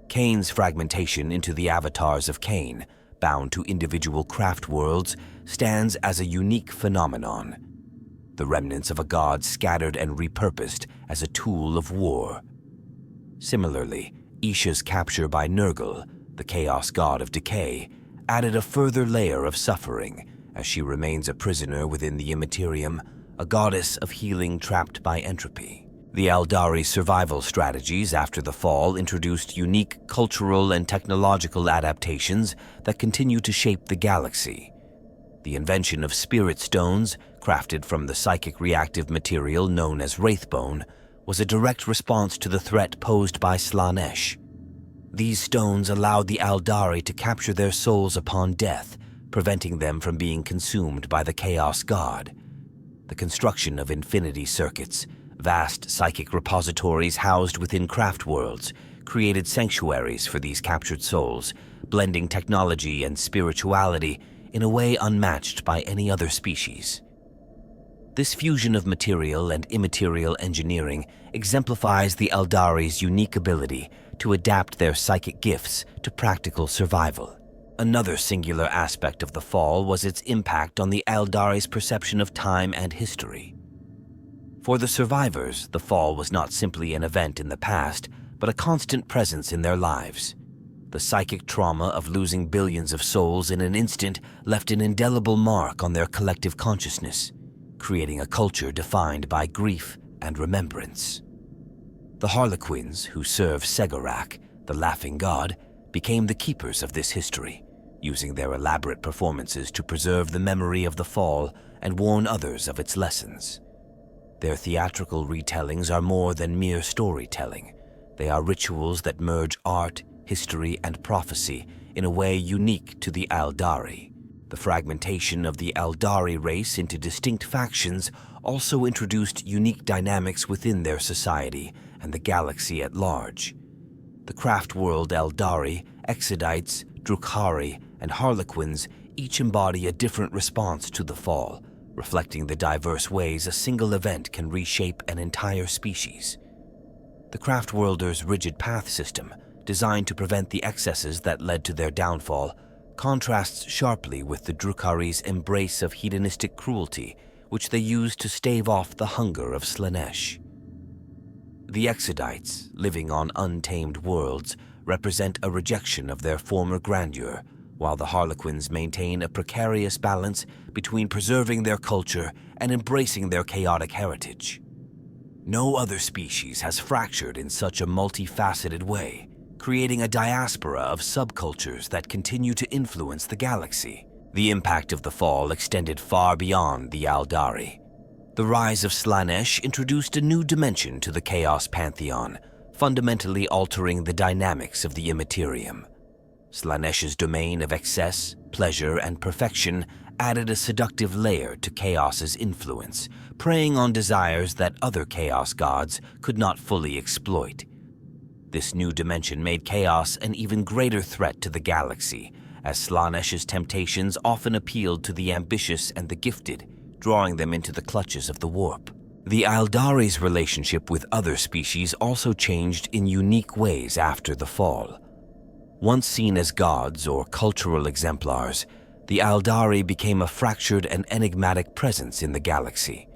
Cain's fragmentation into the avatars of Cain, bound to individual craft worlds, stands as a unique phenomenon. The remnants of a god scattered and repurposed as a tool of war. Similarly, Isha's capture by Nurgle, the chaos god of decay, added a further layer of suffering as she remains a prisoner within the Immaterium, a goddess of healing trapped by entropy. The Aeldari survival strategies after the fall introduced unique cultural and technological adaptations that continue to shape the galaxy. The invention of spirit stones, crafted from the psychic reactive material known as Wraithbone, was a direct response to the threat posed by Slaanesh. These stones allowed the Aeldari to capture their souls upon death, preventing them from being consumed by the Chaos God. The construction of infinity circuits, vast psychic repositories housed within craft worlds, created sanctuaries for these captured souls, blending technology and spirituality in a way unmatched by any other species. This fusion of material and immaterial engineering exemplifies the Aeldari's unique ability to adapt their psychic gifts to practical survival. Another singular aspect of the fall was its impact on the Aeldari's perception of time and history. For the survivors, the fall was not simply an event in the past, but a constant presence in their lives. The psychic trauma of losing billions of souls in an instant left an indelible mark on their collective consciousness, creating a culture defined by grief and remembrance. The Harlequins, who serve Segorak, the laughing god, became the keepers of this history, using their elaborate performances to preserve the memory of the fall and warn others of its lessons. Their theatrical retellings are more than mere storytelling. They are rituals that merge art, history, and prophecy in a way unique to the Aeldari. The fragmentation of the Aeldari race into distinct factions also introduced unique dynamics within their society and the galaxy at large. The craft world Aeldari, Exodites, Drukhari, and Harlequins each embody a different response to the fall, reflecting the diverse ways a single event can reshape an entire species. The Craftworlders' rigid path system, designed to prevent the excesses that led to their downfall, contrasts sharply with the Drukhari's embrace of hedonistic cruelty, which they used to stave off the hunger of Slaanesh. The Exodites, living on untamed worlds, represent a rejection of their former grandeur, while the Harlequins maintain a precarious balance between preserving their culture and embracing their chaotic heritage. No other species has fractured in such a multifaceted way, creating a diaspora of subcultures that continue to influence the galaxy. The impact of the fall extended far beyond the Aeldari. The rise of Slaanesh introduced a new dimension to the Chaos Pantheon, fundamentally altering the dynamics of the Immaterium. Slaanesh's domain of excess, pleasure, and perfection added a seductive layer to Chaos's influence, preying on desires that other Chaos gods could not fully exploit. This new dimension made Chaos an even greater threat to the galaxy, as Slaanesh's temptations often appealed to the ambitious and the gifted, drawing them into the clutches of the warp. The Aeldari's relationship with other species also changed in unique ways after the fall. Once seen as gods or cultural exemplars, the Aeldari became a fractured and enigmatic presence in the galaxy.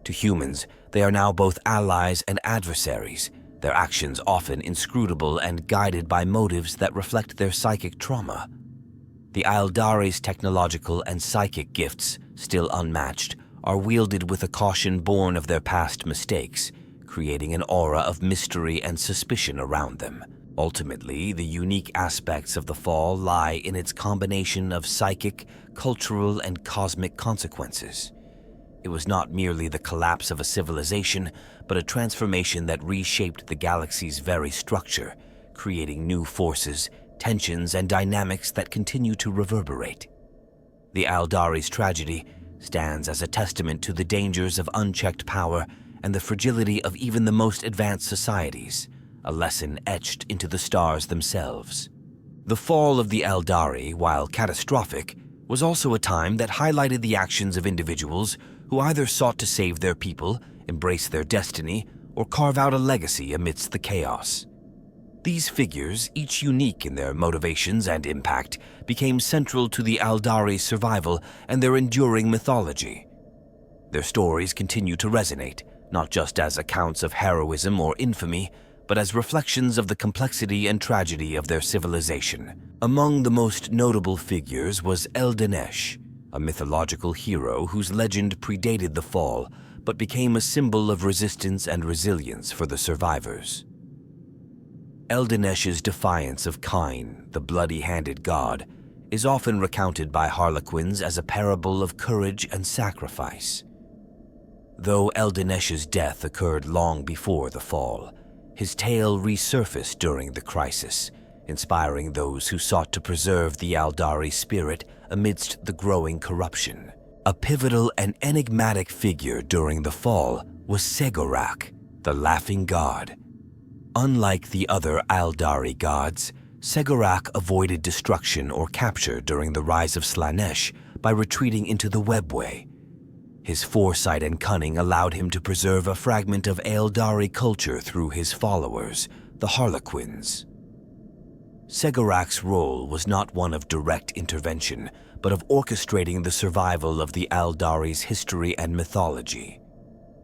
To humans, they are now both allies and adversaries, their actions often inscrutable and guided by motives that reflect their psychic trauma. The Aeldari's technological and psychic gifts, still unmatched, are wielded with a caution born of their past mistakes, creating an aura of mystery and suspicion around them. Ultimately, the unique aspects of the fall lie in its combination of psychic, cultural, and cosmic consequences. It was not merely the collapse of a civilization, but a transformation that reshaped the galaxy's very structure, creating new forces, tensions, and dynamics that continue to reverberate. The Aeldari's tragedy stands as a testament to the dangers of unchecked power and the fragility of even the most advanced societies, a lesson etched into the stars themselves. The fall of the Aeldari, while catastrophic, was also a time that highlighted the actions of individuals who either sought to save their people, embrace their destiny, or carve out a legacy amidst the chaos. These figures, each unique in their motivations and impact, became central to the Aeldari's survival and their enduring mythology. Their stories continue to resonate, not just as accounts of heroism or infamy, but as reflections of the complexity and tragedy of their civilization. Among the most notable figures was Slaanesh, a mythological hero whose legend predated the fall, but became a symbol of resistance and resilience for the survivors. Slaaneshe's defiance of Kain, the bloody-handed god, is often recounted by harlequins as a parable of courage and sacrifice. Though Slaaneshe's death occurred long before the fall, his tale resurfaced during the crisis, inspiring those who sought to preserve the Aeldari spirit amidst the growing corruption. A pivotal and enigmatic figure during the fall was Segurak, the Laughing God. Unlike the other Aeldari gods, Segurak avoided destruction or capture during the rise of Slaanesh by retreating into the webway. His foresight and cunning allowed him to preserve a fragment of Aeldari culture through his followers, the Harlequins. Segurak's role was not one of direct intervention, but of orchestrating the survival of the Aeldari's history and mythology.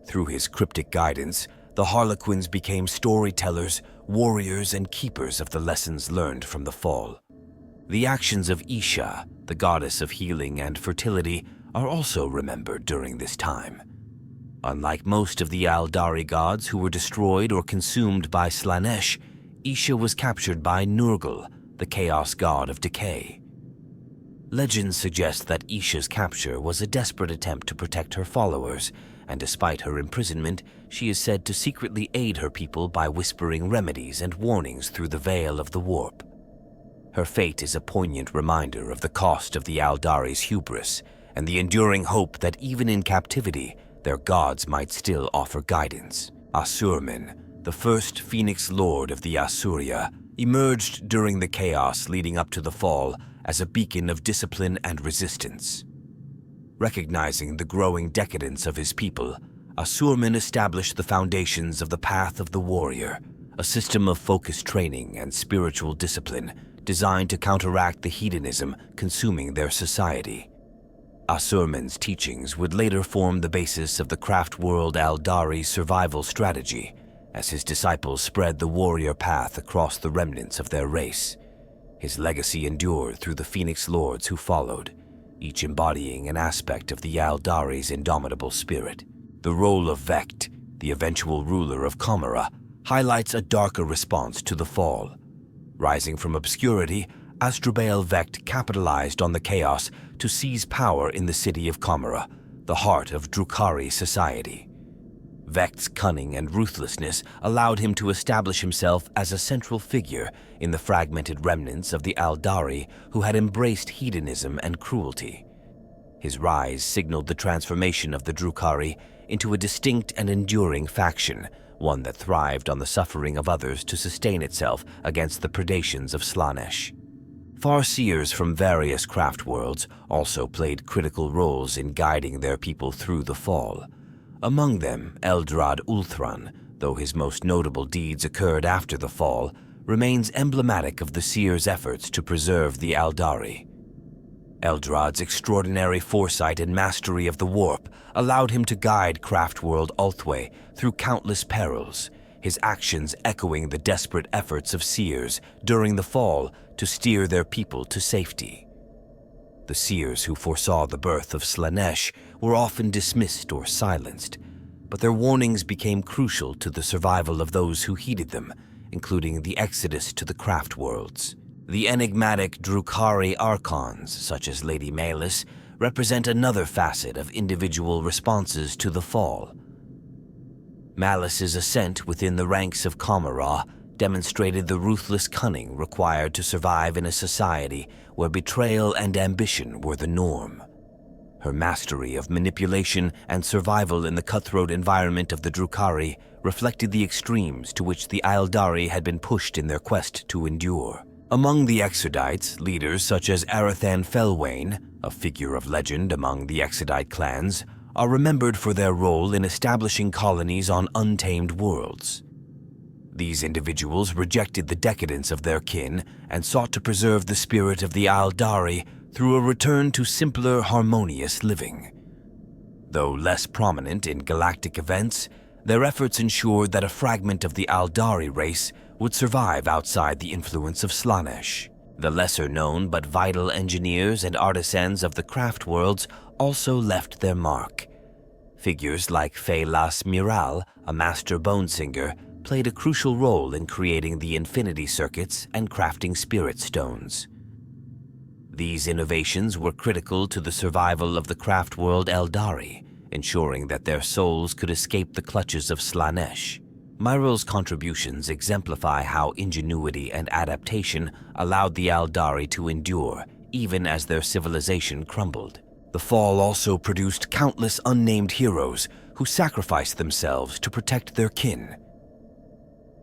Through his cryptic guidance, the Harlequins became storytellers, warriors, and keepers of the lessons learned from the fall. The actions of Isha, the goddess of healing and fertility, are also remembered during this time. Unlike most of the Aeldari gods who were destroyed or consumed by Slaanesh, Isha was captured by Nurgle, the chaos god of decay. Legends suggest that Isha's capture was a desperate attempt to protect her followers, and despite her imprisonment, she is said to secretly aid her people by whispering remedies and warnings through the veil of the warp. Her fate is a poignant reminder of the cost of the Aeldari's hubris, and the enduring hope that even in captivity, their gods might still offer guidance. Asurmen, the first Phoenix Lord of the Asuria, emerged during the chaos leading up to the fall as a beacon of discipline and resistance. Recognizing the growing decadence of his people, Asurmen established the foundations of the Path of the Warrior, a system of focused training and spiritual discipline designed to counteract the hedonism consuming their society. Asurmen's teachings would later form the basis of the craft world Aeldari's survival strategy, as his disciples spread the warrior path across the remnants of their race. His legacy endured through the Phoenix Lords who followed, each embodying an aspect of the Aeldari's indomitable spirit. The role of Vect, the eventual ruler of Comera, highlights a darker response to the fall. Rising from obscurity, Asdrubal Vect capitalized on the chaos to seize power in the city of Comera, the heart of Drukhari society. Vect's cunning and ruthlessness allowed him to establish himself as a central figure in the fragmented remnants of the Aeldari who had embraced hedonism and cruelty. His rise signaled the transformation of the Drukhari into a distinct and enduring faction, one that thrived on the suffering of others to sustain itself against the predations of Slaanesh. Farseers from various craft worlds also played critical roles in guiding their people through the fall. Among them, Eldrad Ulthran, though his most notable deeds occurred after the fall, remains emblematic of the seer's efforts to preserve the Aeldari. Eldrad's extraordinary foresight and mastery of the warp allowed him to guide craft world Ulthwé through countless perils, his actions echoing the desperate efforts of seers during the fall to steer their people to safety. The seers who foresaw the birth of Slaanesh were often dismissed or silenced, but their warnings became crucial to the survival of those who heeded them, including the exodus to the craft worlds. The enigmatic Drukhari archons, such as Lady Malus, represent another facet of individual responses to the fall. Malus's ascent within the ranks of Comera demonstrated the ruthless cunning required to survive in a society where betrayal and ambition were the norm. Her mastery of manipulation and survival in the cutthroat environment of the Drukhari reflected the extremes to which the Aeldari had been pushed in their quest to endure. Among the Exodites, leaders such as Arathan Felwain, a figure of legend among the Exodite clans, are remembered for their role in establishing colonies on untamed worlds. These individuals rejected the decadence of their kin and sought to preserve the spirit of the Aeldari through a return to simpler, harmonious living. Though less prominent in galactic events, their efforts ensured that a fragment of the Aeldari race would survive outside the influence of Slaanesh. The lesser-known but vital engineers and artisans of the craft worlds also left their mark. Figures like Feylas Miral, a master bone singer, played a crucial role in creating the infinity circuits and crafting spirit stones. These innovations were critical to the survival of the craft world Aeldari, ensuring that their souls could escape the clutches of Slaanesh. Miril's contributions exemplify how ingenuity and adaptation allowed the Aeldari to endure, even as their civilization crumbled. The Fall also produced countless unnamed heroes who sacrificed themselves to protect their kin.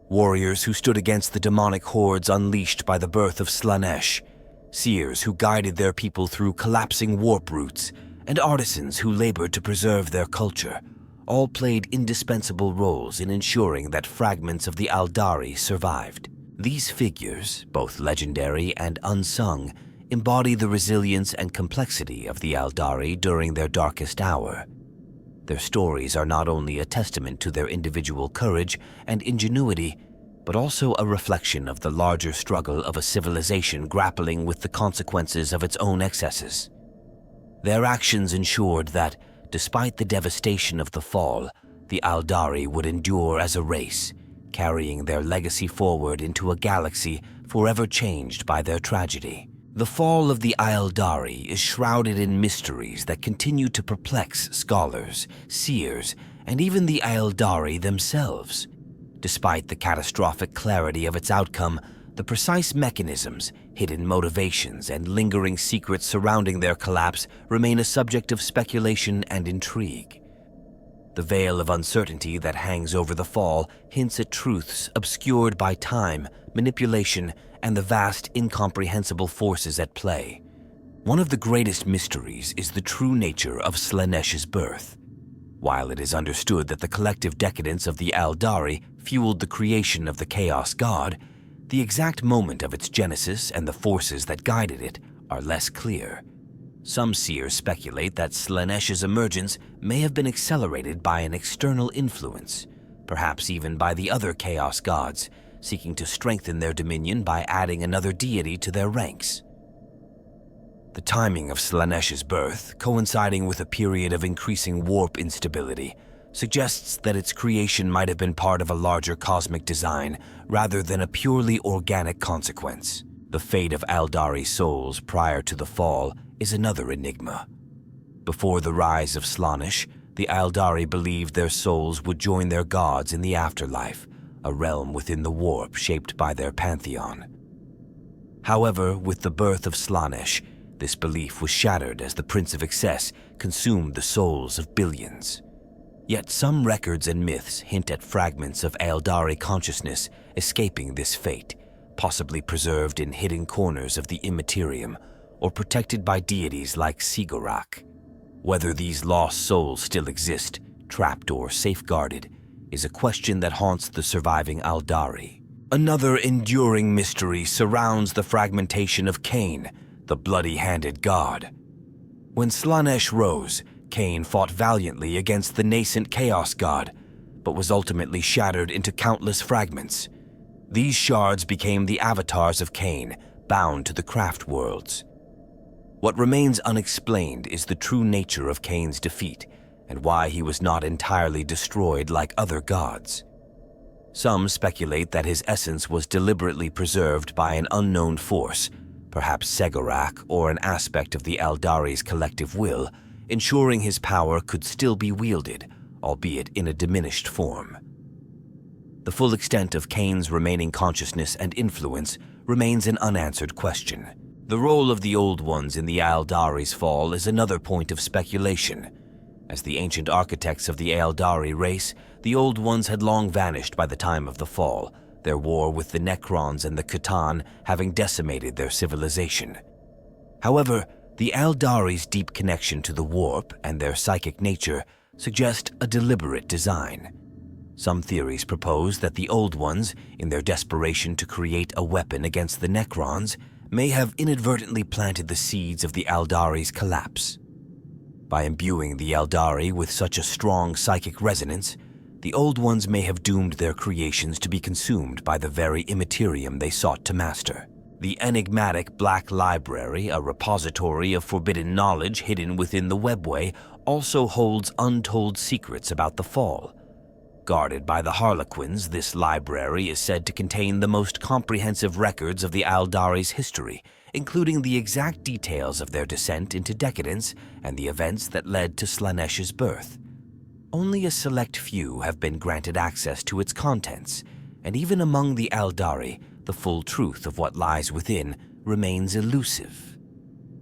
Warriors who stood against the demonic hordes unleashed by the birth of Slaanesh, seers who guided their people through collapsing warp routes, and artisans who labored to preserve their culture, all played indispensable roles in ensuring that fragments of the Aeldari survived. These figures, both legendary and unsung, embody the resilience and complexity of the Aeldari during their darkest hour. Their stories are not only a testament to their individual courage and ingenuity, but also a reflection of the larger struggle of a civilization grappling with the consequences of its own excesses. Their actions ensured that, despite the devastation of the Fall, the Aeldari would endure as a race, carrying their legacy forward into a galaxy forever changed by their tragedy. The fall of the Aeldari is shrouded in mysteries that continue to perplex scholars, seers, and even the Aeldari themselves. Despite the catastrophic clarity of its outcome, the precise mechanisms, hidden motivations, and lingering secrets surrounding their collapse remain a subject of speculation and intrigue. The veil of uncertainty that hangs over the Fall hints at truths obscured by time, manipulation, and the vast, incomprehensible forces at play. One of the greatest mysteries is the true nature of Slaanesh's birth. While it is understood that the collective decadence of the Aeldari fueled the creation of the Chaos God, the exact moment of its genesis and the forces that guided it are less clear. Some seers speculate that Slaanesh's emergence may have been accelerated by an external influence, perhaps even by the other Chaos Gods, seeking to strengthen their dominion by adding another deity to their ranks. The timing of Slaanesh's birth, coinciding with a period of increasing warp instability, suggests that its creation might have been part of a larger cosmic design rather than a purely organic consequence. The fate of Aeldari souls prior to the Fall is another enigma. Before the rise of Slaanesh, the Aeldari believed their souls would join their gods in the afterlife, a realm within the warp shaped by their pantheon. However, with the birth of Slaanesh, this belief was shattered as the Prince of Excess consumed the souls of billions. Yet some records and myths hint at fragments of Aeldari consciousness escaping this fate, possibly preserved in hidden corners of the Immaterium or protected by deities like Sigorak. Whether these lost souls still exist, trapped or safeguarded, is a question that haunts the surviving Aeldari. Another enduring mystery surrounds the fragmentation of Cain, the bloody-handed god. When Slaanesh rose, Cain fought valiantly against the nascent Chaos God, but was ultimately shattered into countless fragments. These shards became the avatars of Cain, bound to the craft worlds. What remains unexplained is the true nature of Cain's defeat, and why he was not entirely destroyed like other gods. Some speculate that his essence was deliberately preserved by an unknown force, perhaps Sigorak or an aspect of the Aeldari's collective will, ensuring his power could still be wielded, albeit in a diminished form. The full extent of Cain's remaining consciousness and influence remains an unanswered question. The role of the Old Ones in the Aeldari's fall is another point of speculation. As the ancient architects of the Aeldari race, the Old Ones had long vanished by the time of the Fall, their war with the Necrons and the Catan having decimated their civilization. However, The Aeldari's deep connection to the warp and their psychic nature suggest a deliberate design. Some theories propose that the Old Ones, in their desperation to create a weapon against the Necrons, may have inadvertently planted the seeds of the Aeldari's collapse. By imbuing the Aeldari with such a strong psychic resonance, the Old Ones may have doomed their creations to be consumed by the very immaterium they sought to master. The enigmatic Black Library, a repository of forbidden knowledge hidden within the webway, also holds untold secrets about the Fall. Guarded by the Harlequins, this library is said to contain the most comprehensive records of the Aeldari's history, including the exact details of their descent into decadence and the events that led to Slaanesh's birth. Only a select few have been granted access to its contents, and even among the Aeldari, the full truth of what lies within remains elusive.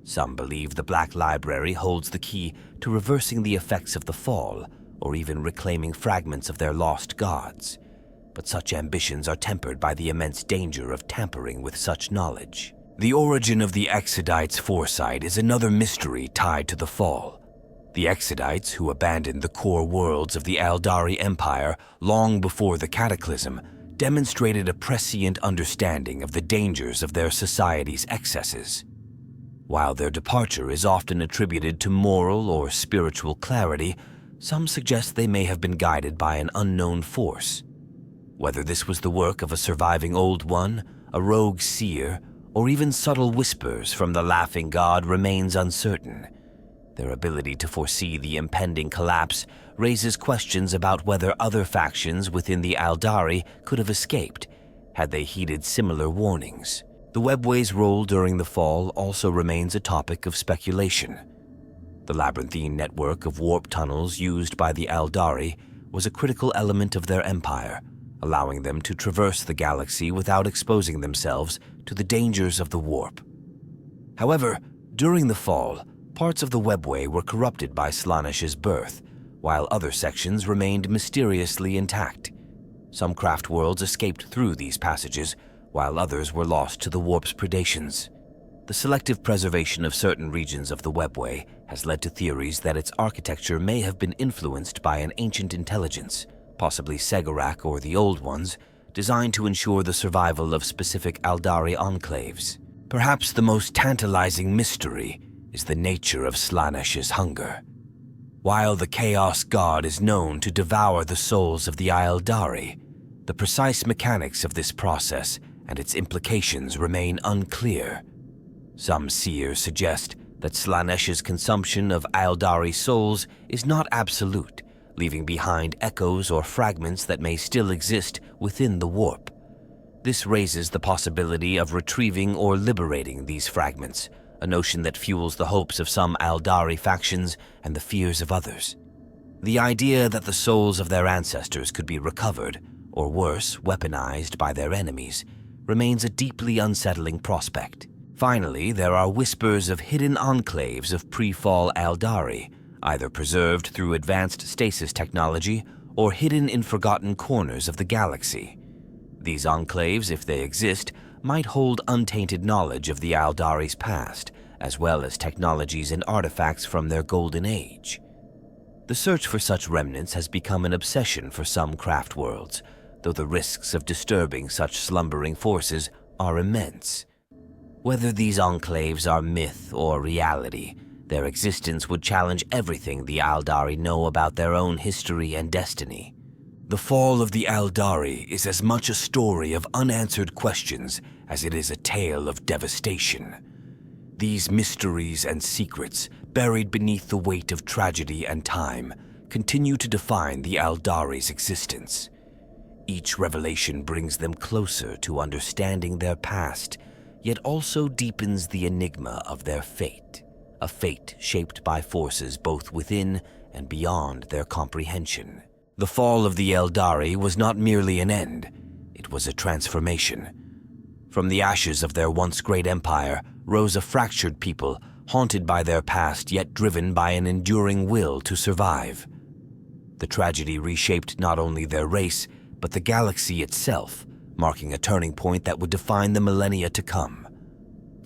Some believe the Black Library holds the key to reversing the effects of the Fall, or even reclaiming fragments of their lost gods. But such ambitions are tempered by the immense danger of tampering with such knowledge. The origin of the Exodites' foresight is another mystery tied to the Fall. The Exodites, who abandoned the core worlds of the Aeldari Empire long before the Cataclysm, demonstrated a prescient understanding of the dangers of their society's excesses. While their departure is often attributed to moral or spiritual clarity, some suggest they may have been guided by an unknown force. Whether this was the work of a surviving Old One, a rogue seer, or even subtle whispers from the Laughing God remains uncertain. Their ability to foresee the impending collapse raises questions about whether other factions within the Aeldari could have escaped, had they heeded similar warnings. The webway's role during the Fall also remains a topic of speculation. The labyrinthine network of warp tunnels used by the Aeldari was a critical element of their empire, allowing them to traverse the galaxy without exposing themselves to the dangers of the warp. However, during the Fall, parts of the webway were corrupted by Slaanesh's birth, while other sections remained mysteriously intact. Some craft worlds escaped through these passages, while others were lost to the warp's predations. The selective preservation of certain regions of the webway has led to theories that its architecture may have been influenced by an ancient intelligence, possibly Segarak or the Old Ones, designed to ensure the survival of specific Aeldari enclaves. Perhaps the most tantalizing mystery is the nature of Slaanesh's hunger. While the Chaos God is known to devour the souls of the Aeldari, the precise mechanics of this process and its implications remain unclear. Some seers suggest that Slaanesh's consumption of Aeldari souls is not absolute, leaving behind echoes or fragments that may still exist within the warp. This raises the possibility of retrieving or liberating these fragments, a notion that fuels the hopes of some Aeldari factions and the fears of others. The idea that the souls of their ancestors could be recovered, or worse, weaponized by their enemies, remains a deeply unsettling prospect. Finally, there are whispers of hidden enclaves of pre-fall Aeldari, either preserved through advanced stasis technology or hidden in forgotten corners of the galaxy. These enclaves, if they exist, might hold untainted knowledge of the Aeldari's past, as well as technologies and artifacts from their golden age. The search for such remnants has become an obsession for some craft worlds, though the risks of disturbing such slumbering forces are immense. Whether these enclaves are myth or reality, their existence would challenge everything the Aeldari know about their own history and destiny. The fall of the Aeldari is as much a story of unanswered questions as it is a tale of devastation. These mysteries and secrets, buried beneath the weight of tragedy and time, continue to define the Aeldari's existence. Each revelation brings them closer to understanding their past, yet also deepens the enigma of their fate, a fate shaped by forces both within and beyond their comprehension. The fall of the Aeldari was not merely an end, it was a transformation. From the ashes of their once great empire rose a fractured people, haunted by their past yet driven by an enduring will to survive. The tragedy reshaped not only their race, but the galaxy itself, marking a turning point that would define the millennia to come.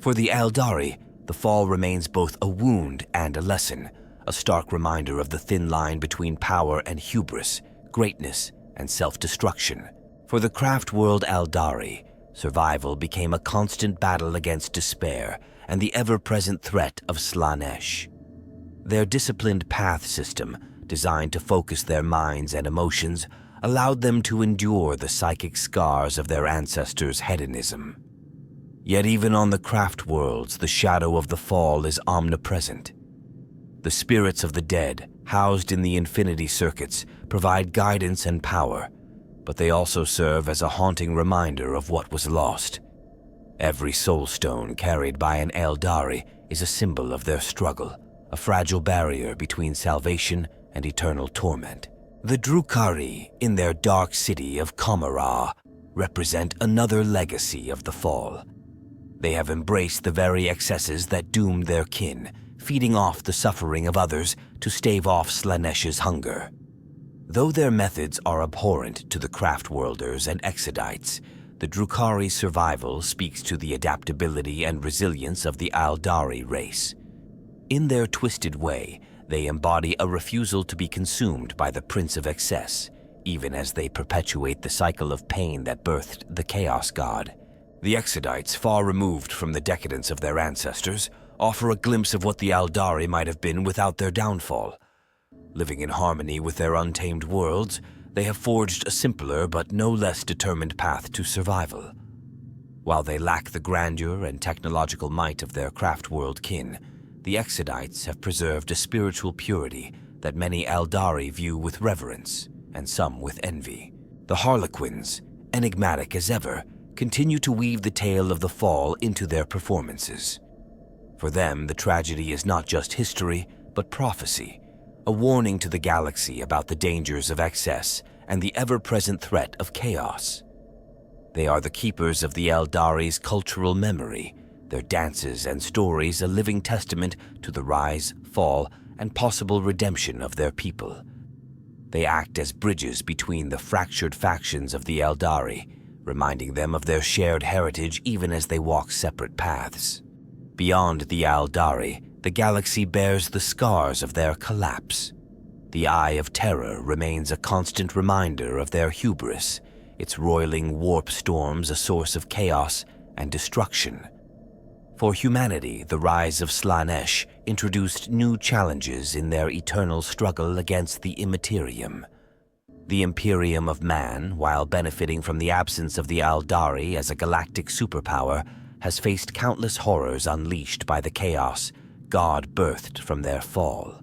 For the Aeldari, the fall remains both a wound and a lesson, a stark reminder of the thin line between power and hubris, greatness and self-destruction. For the craft world Aeldari, survival became a constant battle against despair and the ever-present threat of Slaanesh. Their disciplined path system, designed to focus their minds and emotions, allowed them to endure the psychic scars of their ancestors' hedonism. Yet even on the craft worlds, the shadow of the fall is omnipresent. The spirits of the dead, housed in the infinity circuits, provide guidance and power, but they also serve as a haunting reminder of what was lost. Every soul stone carried by an Aeldari is a symbol of their struggle, a fragile barrier between salvation and eternal torment. The Drukhari, in their dark city of Kamara, represent another legacy of the fall. They have embraced the very excesses that doomed their kin, feeding off the suffering of others to stave off Slaanesh's hunger. Though their methods are abhorrent to the craftworlders and Exodites, the Drukhari's survival speaks to the adaptability and resilience of the Aeldari race. In their twisted way, they embody a refusal to be consumed by the Prince of Excess, even as they perpetuate the cycle of pain that birthed the Chaos God. The Exodites, far removed from the decadence of their ancestors, offer a glimpse of what the Aeldari might have been without their downfall. Living in harmony with their untamed worlds, they have forged a simpler but no less determined path to survival. While they lack the grandeur and technological might of their craft-world kin, the Exodites have preserved a spiritual purity that many Aeldari view with reverence, and some with envy. The Harlequins, enigmatic as ever, continue to weave the tale of the fall into their performances. For them, the tragedy is not just history, but prophecy, a warning to the galaxy about the dangers of excess and the ever-present threat of chaos. They are the keepers of the Aeldari's cultural memory, their dances and stories a living testament to the rise, fall, and possible redemption of their people. They act as bridges between the fractured factions of the Aeldari, reminding them of their shared heritage even as they walk separate paths. Beyond the Aeldari, the galaxy bears the scars of their collapse. The Eye of Terror remains a constant reminder of their hubris, its roiling warp storms a source of chaos and destruction. For humanity, the rise of Slaanesh introduced new challenges in their eternal struggle against the Immaterium. The Imperium of Man, while benefiting from the absence of the Aeldari as a galactic superpower, has faced countless horrors unleashed by the chaos God birthed from their fall.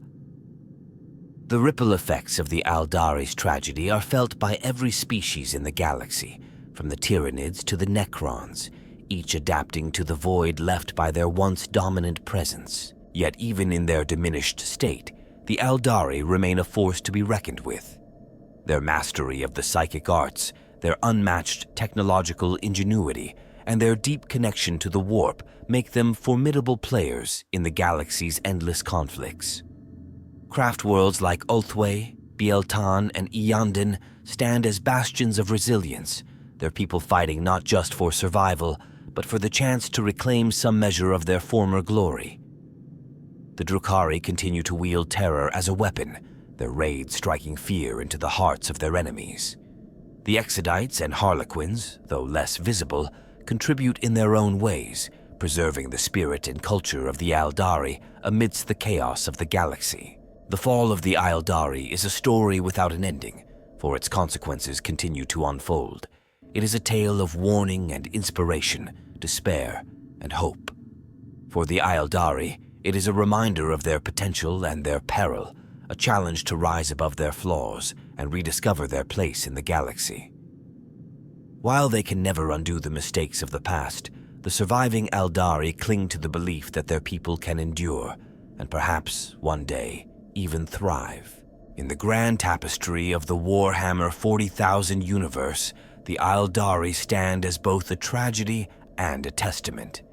The ripple effects of the Aeldari's tragedy are felt by every species in the galaxy, from the Tyranids to the Necrons, each adapting to the void left by their once dominant presence. Yet even in their diminished state, the Aeldari remain a force to be reckoned with. Their mastery of the psychic arts, their unmatched technological ingenuity, and their deep connection to the warp make them formidable players in the galaxy's endless conflicts. Craft worlds like Ulthwé, Bieltan, and Iyanden stand as bastions of resilience, their people fighting not just for survival, but for the chance to reclaim some measure of their former glory. The Drukhari continue to wield terror as a weapon, their raids striking fear into the hearts of their enemies. The Exodites and Harlequins, though less visible, contribute in their own ways, preserving the spirit and culture of the Aeldari amidst the chaos of the galaxy. The fall of the Aeldari is a story without an ending, for its consequences continue to unfold. It is a tale of warning and inspiration, despair and hope. For the Aeldari, it is a reminder of their potential and their peril, a challenge to rise above their flaws and rediscover their place in the galaxy. While they can never undo the mistakes of the past, the surviving Aeldari cling to the belief that their people can endure, and perhaps, one day, even thrive. In the grand tapestry of the Warhammer 40,000 universe, the Aeldari stand as both a tragedy and a testament.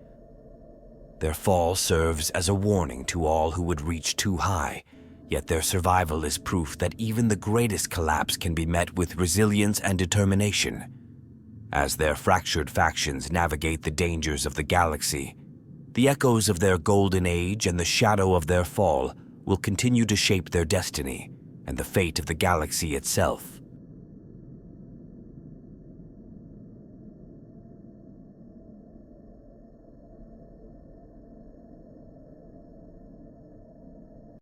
Their fall serves as a warning to all who would reach too high, yet their survival is proof that even the greatest collapse can be met with resilience and determination. As their fractured factions navigate the dangers of the galaxy, The echoes of their golden age and the shadow of their fall will continue to shape their destiny and the fate of the galaxy itself.